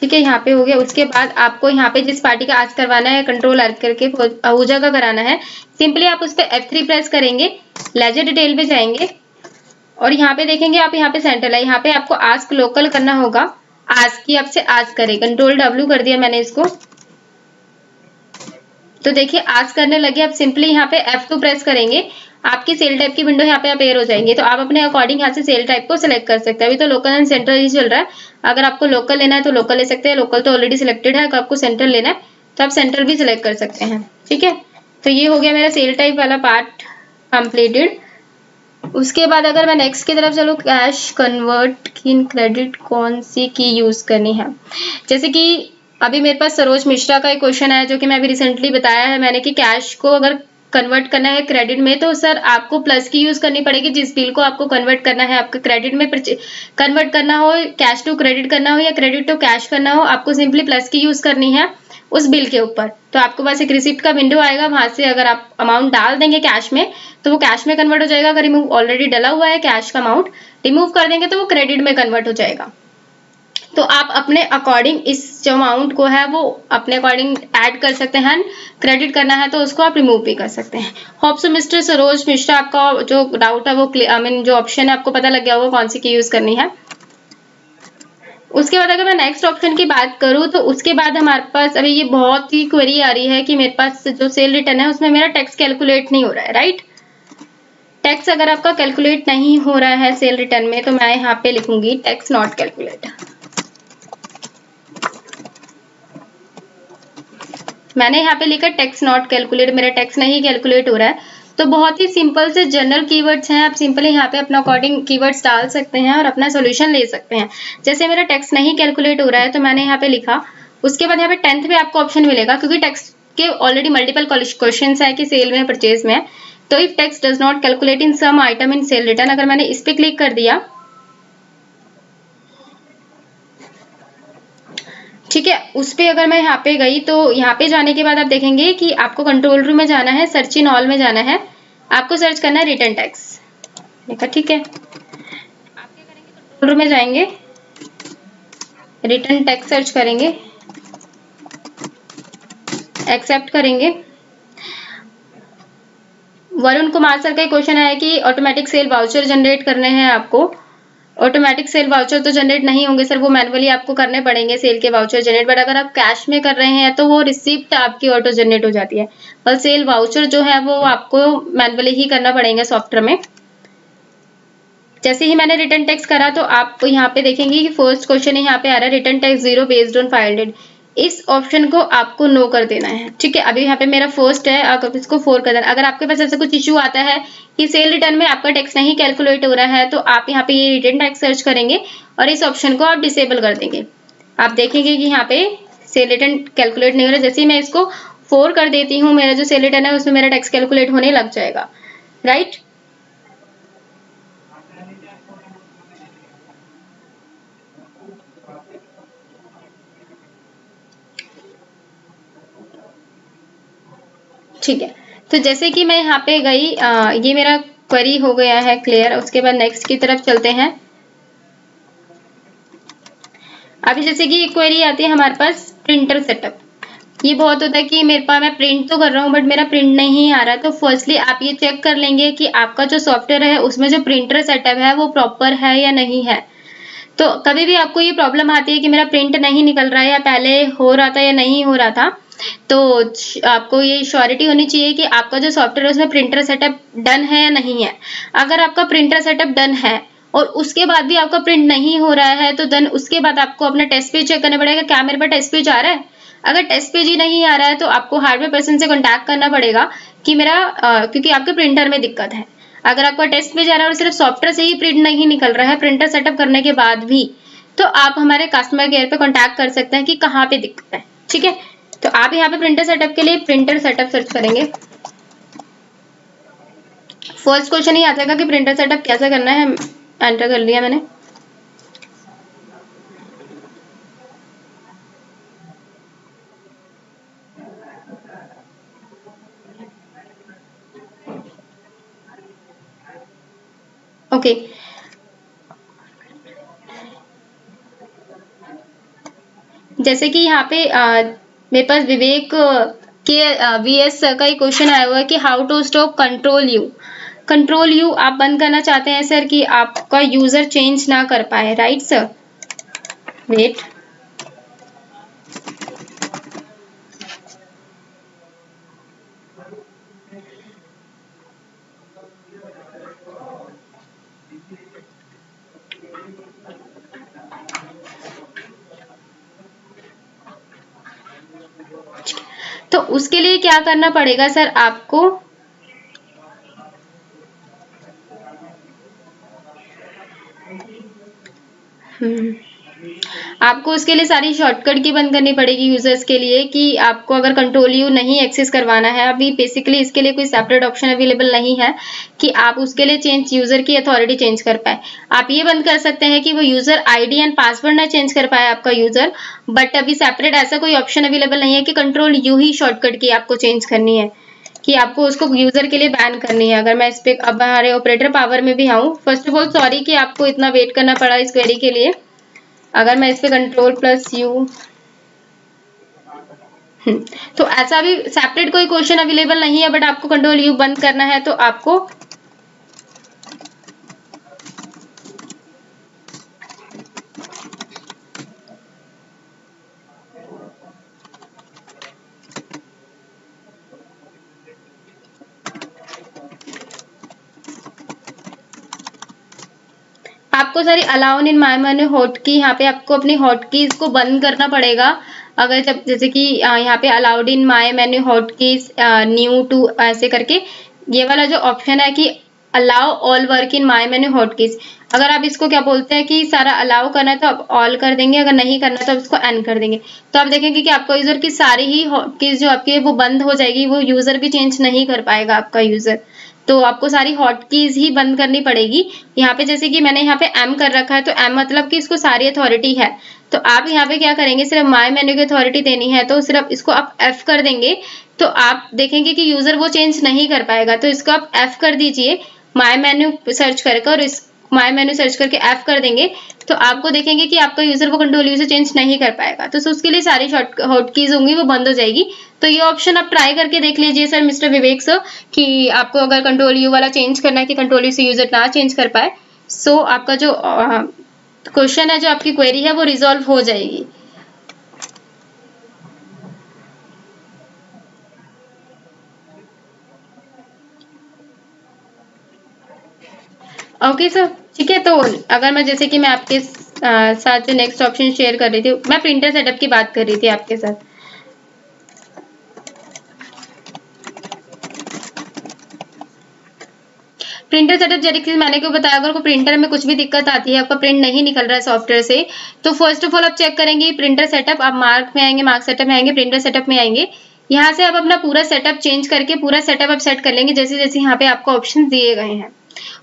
ठीक है, यहाँ पे हो गया। उसके बाद आपको यहाँ पे जिस पार्टी का आस्क करवाना है, कंट्रोल आर करके आहूजा का कराना है, सिंपली आप उस पर F3 प्रेस करेंगे, लेजर डिटेल पे जाएंगे और यहाँ पे देखेंगे आप, यहाँ पे सेंटर है, यहाँ पे आपको आस्क लोकल करना होगा, आस्क की आपसे आस्क करे, कंट्रोल W कर दिया मैंने इसको। तो देखिए आस्क करने लगे, आप सिंपली यहाँ पे F2 प्रेस करेंगे, आपकी सेल टाइप की विंडो यहाँ पे अपेयर हो जाएंगे। तो आप अपने अकॉर्डिंग यहाँ से सेल टाइप को सिलेक्ट कर सकते हैं। अभी तो लोकल एंड सेंट्रल ही चल रहा है, अगर आपको लोकल लेना है तो लोकल ले सकते हैं, लोकल तो ऑलरेडी सिलेक्टेड है। अगर आपको सेंट्रल लेना है तो आप सेंट्रल भी सिलेक्ट कर सकते हैं, ठीक है। तो ये हो गया मेरा सेल टाइप वाला पार्ट कंप्लीटेड। उसके बाद अगर मैं नेक्स्ट की तरफ चलूँ, कैश कन्वर्ट इन क्रेडिट कौन सी की यूज करनी है। जैसे कि अभी मेरे पास सरोज मिश्रा का एक क्वेश्चन है जो कि मैं अभी रिसेंटली बताया है मैंने कि कैश को अगर कन्वर्ट करना है क्रेडिट में, तो सर आपको प्लस की यूज करनी पड़ेगी। जिस बिल को आपको कन्वर्ट करना है, आपके क्रेडिट में कन्वर्ट करना हो, कैश टू क्रेडिट करना हो या क्रेडिट टू कैश करना हो, आपको सिंपली प्लस की यूज करनी है उस बिल के ऊपर। तो आपको पास एक रिसिप्ट का विंडो आएगा, वहां से अगर आप अमाउंट डाल देंगे कैश में तो वो कैश में कन्वर्ट हो जाएगा। अगर रिमूव ऑलरेडी डला हुआ है कैश का अमाउंट, रिमूव कर देंगे तो वो क्रेडिट में कन्वर्ट हो जाएगा। तो आप अपने अकॉर्डिंग इस जो अमाउंट को है वो अपने अकॉर्डिंग ऐड कर सकते हैं, क्रेडिट करना है तो उसको आप रिमूव भी कर सकते हैं। Hope so mister Saroj Mishra, आपका जो डाउट है वो जो ऑप्शन है आपको पता लग गया होगा कौन सी की यूज करनी है। उसके बाद अगर मैं नेक्स्ट ऑप्शन की बात करूं तो उसके बाद हमारे पास अभी ये बहुत ही क्वेरी आ रही है कि मेरे पास जो सेल रिटर्न है उसमें मेरा टैक्स कैलकुलेट नहीं हो रहा है, राइट। टैक्स अगर आपका कैलकुलेट नहीं हो रहा है सेल रिटर्न में, तो मैं यहाँ पे लिखूंगी टैक्स नॉट कैलकुलेट। मैंने यहाँ पे लिखा टैक्स नॉट कैलकुलेट, मेरा टैक्स नहीं कैलकुलेट हो रहा है। तो बहुत ही सिंपल से जनरल कीवर्ड्स हैं, आप सिंपली यहाँ पे अपना अकॉर्डिंग कीवर्ड्स डाल सकते हैं और अपना सॉल्यूशन ले सकते हैं। जैसे मेरा टैक्स नहीं कैलकुलेट हो रहा है तो मैंने यहाँ पे लिखा, उसके बाद यहाँ पे 10th पे आपको ऑप्शन मिलेगा, क्योंकि टैक्स के ऑलरेडी मल्टीपल क्वेश्चन है कि सेल में परचेज में। तो if tax does not calculate in some item in sale return, अगर मैंने इस पे क्लिक कर दिया, ठीक है, उस पे अगर मैं यहाँ पे गई तो यहाँ पे जाने के बाद आप देखेंगे कि आपको कंट्रोल रूम में जाना है, सर्च इन ऑल में जाना है, आपको सर्च करना है रिटर्न टैक्स, देखा, ठीक है। आप क्या करेंगे, कंट्रोल रूम में जाएंगे, रिटर्न टैक्स सर्च करेंगे, एक्सेप्ट करेंगे। वरुण कुमार सर का क्वेश्चन है कि ऑटोमेटिक सेल वाउचर जनरेट करने हैं आपको। ऑटोमेटिक सेल वाउचर तो जनरेट नहीं होंगे सर, वो मैनुअली आपको करने पड़ेंगे सेल के वाउचर जनरेट। बट अगर आप कैश में कर रहे हैं तो वो रिसिप्ट आपकी ऑटो जनरेट हो जाती है, पर सेल वाउचर जो है वो आपको मैनुअली ही करना पड़ेगा सॉफ्टवेयर में। जैसे ही मैंने रिटर्न टेक्स्ट करा तो आप यहाँ पे देखेंगे कि फर्स्ट क्वेश्चन यहाँ पे आ रहा है रिटर्न टेक्स्ट 0 बेस्ड ऑन फाइंडेड। इस ऑप्शन को आपको नो कर देना है, ठीक है। अभी यहाँ पे मेरा फर्स्ट है, आप इसको 4 कर देना। अगर आपके पास ऐसा कुछ इशू आता है कि सेल रिटर्न में आपका टैक्स नहीं कैलकुलेट हो रहा है, तो आप यहाँ पे ये रिटर्न टैक्स सर्च करेंगे और इस ऑप्शन को आप डिसेबल कर देंगे। आप देखेंगे कि यहाँ पे सेल रिटर्न कैलकुलेट नहीं हो रहा। जैसे ही मैं इसको 4 कर देती हूँ, मेरा जो सेल रिटर्न है उसमें मेरा टैक्स कैलकुलेट होने लग जाएगा, राइट। ठीक है, तो जैसे कि मैं यहाँ पे गई, ये मेरा क्वेरी हो गया है क्लियर। उसके बाद नेक्स्ट की तरफ चलते हैं। अभी जैसे कि क्वेरी आती है हमारे पास प्रिंटर सेटअप। ये बहुत होता है कि मेरे पास, मैं प्रिंट तो कर रहा हूँ बट मेरा प्रिंट नहीं आ रहा। तो फर्स्टली आप ये चेक कर लेंगे कि आपका जो सॉफ्टवेयर है उसमें जो प्रिंटर सेटअप है वो प्रॉपर है या नहीं है। तो कभी भी आपको ये प्रॉब्लम आती है कि मेरा प्रिंट नहीं निकल रहा है या पहले हो रहा था या नहीं हो रहा था, तो आपको ये श्योरिटी होनी चाहिए कि आपका जो सॉफ्टवेयर है उसमें प्रिंटर सेटअप डन है या नहीं है। अगर आपका प्रिंटर सेटअप डन है और उसके बाद भी आपका प्रिंट नहीं हो रहा है, तो देन उसके बाद आपको अपना टेस्ट पेज चेक करना पड़ेगा, क्या मेरे पास टेस्ट पेज आ रहा है। अगर टेस्ट पेज ही नहीं आ रहा है तो आपको हार्डवेयर पर्सन से कॉन्टैक्ट करना पड़ेगा कि मेरा क्योंकि आपके प्रिंटर में दिक्कत है। अगर आपका टेस्ट पेज आ रहा है और सिर्फ सॉफ्टवेयर से ही प्रिंट नहीं निकल रहा है प्रिंटर सेटअप करने के बाद भी, तो आप हमारे कस्टमर केयर पे कॉन्टैक्ट कर सकते हैं कि कहाँ पे दिक्कत है, ठीक है। तो आप यहाँ पे प्रिंटर सेटअप के लिए प्रिंटर सेटअप सर्च करेंगे। फर्स्ट क्वेश्चन ही आ जाएगा कि प्रिंटर सेटअप कैसे करना है, एंटर कर लिया मैंने। ओके, जैसे कि यहाँ पे मेरे पास विवेक के वीएस का एक क्वेश्चन आया हुआ है कि how to stop control U. Control U आप बंद करना चाहते हैं सर कि आपका यूजर चेंज ना कर पाए, राइट सर। वेट, तो उसके लिए क्या करना पड़ेगा सर आपको। आपको उसके लिए सारी शॉर्टकट की बंद करनी पड़ेगी यूजर्स के लिए, कि आपको अगर कंट्रोल यू नहीं एक्सेस करवाना है अभी, बेसिकली इसके लिए कोई सेपरेट ऑप्शन अवेलेबल नहीं है कि आप उसके लिए चेंज यूजर की अथॉरिटी चेंज कर पाए। आप ये बंद कर सकते हैं कि वो यूजर आईडी एंड पासवर्ड ना चेंज कर पाए आपका यूजर, बट अभी सेपरेट ऐसा कोई ऑप्शन अवेलेबल नहीं है कि कंट्रोल यू ही शॉर्टकट की आपको चेंज करनी है, कि आपको उसको यूजर के लिए बैन करनी है। अगर मैं इस पे अब हमारे ऑपरेटर पावर में भी आऊँ, फर्स्ट ऑफ ऑल सॉरी कि आपको इतना वेट करना पड़ा इस क्वेरी के लिए। अगर मैं इस पे कंट्रोल प्लस यू, तो ऐसा भी सेपरेट कोई क्वेश्चन अवेलेबल नहीं है, बट आपको कंट्रोल यू बंद करना है तो आपको आपको सारी alone in my menu hot की, यहाँ पे आपको अपनी हॉट कीज को बंद करना पड़ेगा। अगर जब जैसे कि यहाँ पे allowed in my menu hot keys new to ऐसे करके ये वाला जो ऑप्शन है कि allow all work in my menu hot keys, अगर आप इसको क्या बोलते हैं कि सारा अलाउ करना है तो आप ऑल कर देंगे, अगर नहीं करना तो आप इसको एन कर देंगे। तो आप देखेंगे कि आपका यूजर की सारी ही हॉट कीज जो आपकी है वो बंद हो जाएगी, वो यूजर भी चेंज नहीं कर पाएगा आपका यूजर। तो आपको सारी हॉट कीज ही बंद करनी पड़ेगी। यहाँ पे जैसे कि मैंने यहाँ पे एम कर रखा है, तो एम मतलब कि इसको सारी अथॉरिटी है। तो आप यहाँ पे क्या करेंगे, सिर्फ माय मेन्यू की अथॉरिटी देनी है, तो सिर्फ इसको आप एफ कर देंगे। तो आप देखेंगे कि यूजर वो चेंज नहीं कर पाएगा, तो इसको आप एफ कर दीजिए माय मेन्यू सर्च करके, और इस माय मेन्यू सर्च करके एफ कर देंगे, तो आपको देखेंगे कि आपका यूजर वो कंट्रोल यू से चेंज नहीं कर पाएगा। तो उसके लिए सारी शॉर्ट हॉट कीज होंगी वो बंद हो जाएगी। तो ये ऑप्शन आप ट्राई करके देख लीजिए सर मिस्टर विवेक सर, कि आपको अगर कंट्रोल यू वाला चेंज करना है कि कंट्रोल यू से यूजर ना चेंज कर पाए, सो आपका जो क्वेश्चन है, जो आपकी क्वेरी है वो रिजॉल्व हो जाएगी। ओके सर, ठीक है। तो अगर मैं जैसे कि मैं आपके साथ नेक्स्ट ऑप्शन शेयर कर रही थी, मैं प्रिंटर सेटअप की बात कर रही थी आपके साथ। प्रिंटर सेटअप जैसे कि मैंने क्यों बताया, अगर को प्रिंटर में कुछ भी दिक्कत आती है, आपका प्रिंट नहीं निकल रहा है सॉफ्टवेयर से, तो फर्स्ट ऑफ ऑल आप चेक करेंगे प्रिंटर सेटअप, आप मार्क में आएंगे, मार्क सेटअप में आएंगे, प्रिंटर सेटअप में आएंगे। यहाँ से आप अपना पूरा सेटअप चेंज करके पूरा सेटअप आप सेट कर लेंगे, जैसे जैसे यहाँ पे आपको ऑप्शन दिए गए हैं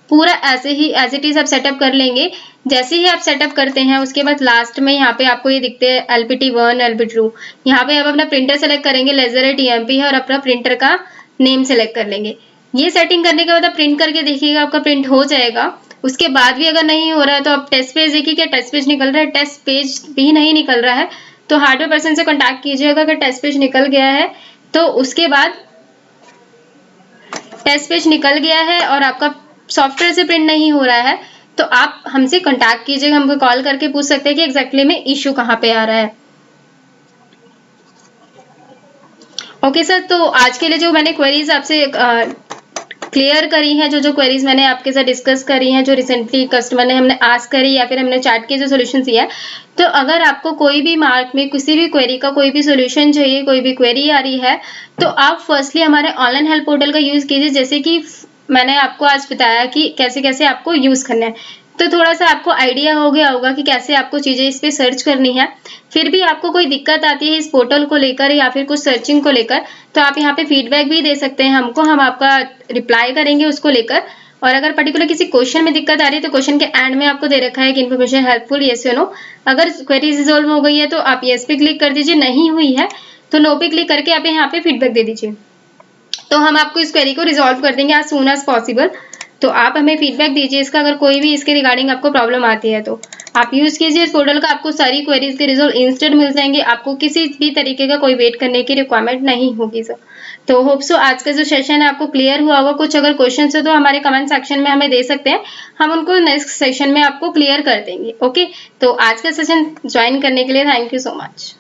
पूरा ऐसे ही एज इट इज आप सेटअप कर लेंगे। जैसे ही आप सेटअप करते हैं उसके बाद लास्ट में यहाँ पे आपको ये दिखते हैं LPT1 LPT2, यहाँ पे आप अपना प्रिंटर सेलेक्ट करेंगे, लेजर है TMP है, और अपना प्रिंटर का नेम सेलेक्ट कर लेंगे। ये सेटिंग करने के बाद आप प्रिंट करके देखिएगा, आपका प्रिंट हो जाएगा। उसके बाद भी अगर नहीं हो रहा है तो आप टेस्ट पेज देखिए, क्या टेस्ट पेज निकल रहा है। टेस्ट पेज भी नहीं निकल रहा है तो हार्डवेयर पर्सन से कॉन्टैक्ट कीजिएगा। अगर टेस्ट पेज निकल गया है तो उसके बाद टेस्ट पेज निकल गया है और आपका सॉफ्टवेयर से प्रिंट नहीं हो रहा है तो आप हमसे कॉन्टैक्ट कीजिएगा, हमको कॉल करके पूछ सकते हैं कि एग्जैक्टली में इश्यू कहाँ पे आ रहा है। ओके सर, तो आज के लिए जो मैंने क्वेरीज आपसे क्लियर करी है, जो क्वेरीज मैंने आपके साथ डिस्कस करी हैं, जो रिसेंटली कस्टमर ने हमने आस्क करी या फिर हमने चैट के जो सोल्यूशन दिया है, तो अगर आपको कोई भी मार्क में किसी भी क्वेरी का कोई भी सोल्यूशन चाहिए, कोई भी क्वेरी आ रही है, तो आप फर्स्टली हमारे ऑनलाइन हेल्प पोर्टल का यूज कीजिए। जैसे कि मैंने आपको आज बताया कि कैसे कैसे आपको यूज करना है, तो थोड़ा सा आपको आइडिया हो गया होगा कि कैसे आपको चीजें इस पे सर्च करनी है। फिर भी आपको कोई दिक्कत आती है इस पोर्टल को लेकर या फिर कुछ सर्चिंग को लेकर, तो आप यहाँ पे फीडबैक भी दे सकते हैं हमको, हम आपका रिप्लाई करेंगे उसको लेकर। और अगर पर्टिकुलर किसी क्वेश्चन में दिक्कत आ रही है तो क्वेश्चन के एंड में आपको दे रखा है कि इन्फॉर्मेशन हेल्पफुल, यस या नो। अगर क्वेरी रिजोल्व हो गई है तो आप यस पे क्लिक कर दीजिए, नहीं हुई है तो नो पे क्लिक करके आप यहाँ पे फीडबैक दे दीजिए, तो हम आपको इस क्वेरी को रिजोल्व कर देंगे एज सून एज पॉसिबल। तो आप हमें फीडबैक दीजिए इसका, अगर कोई भी इसके रिगार्डिंग आपको प्रॉब्लम आती है तो आप यूज कीजिए इस पोर्टल का, आपको सारी क्वेरीज के रिजल्ट इंस्टेंट मिल जाएंगे, आपको किसी भी तरीके का कोई वेट करने की रिक्वायरमेंट नहीं होगी सर। तो होप सो आज का जो सेशन है आपको क्लियर हुआ होगा। कुछ अगर क्वेश्चन है तो हमारे कमेंट सेक्शन में हमें दे सकते हैं, हम उनको नेक्स्ट सेशन में आपको क्लियर कर देंगे। ओके, तो आज का सेशन ज्वाइन करने के लिए थैंक यू सो मच।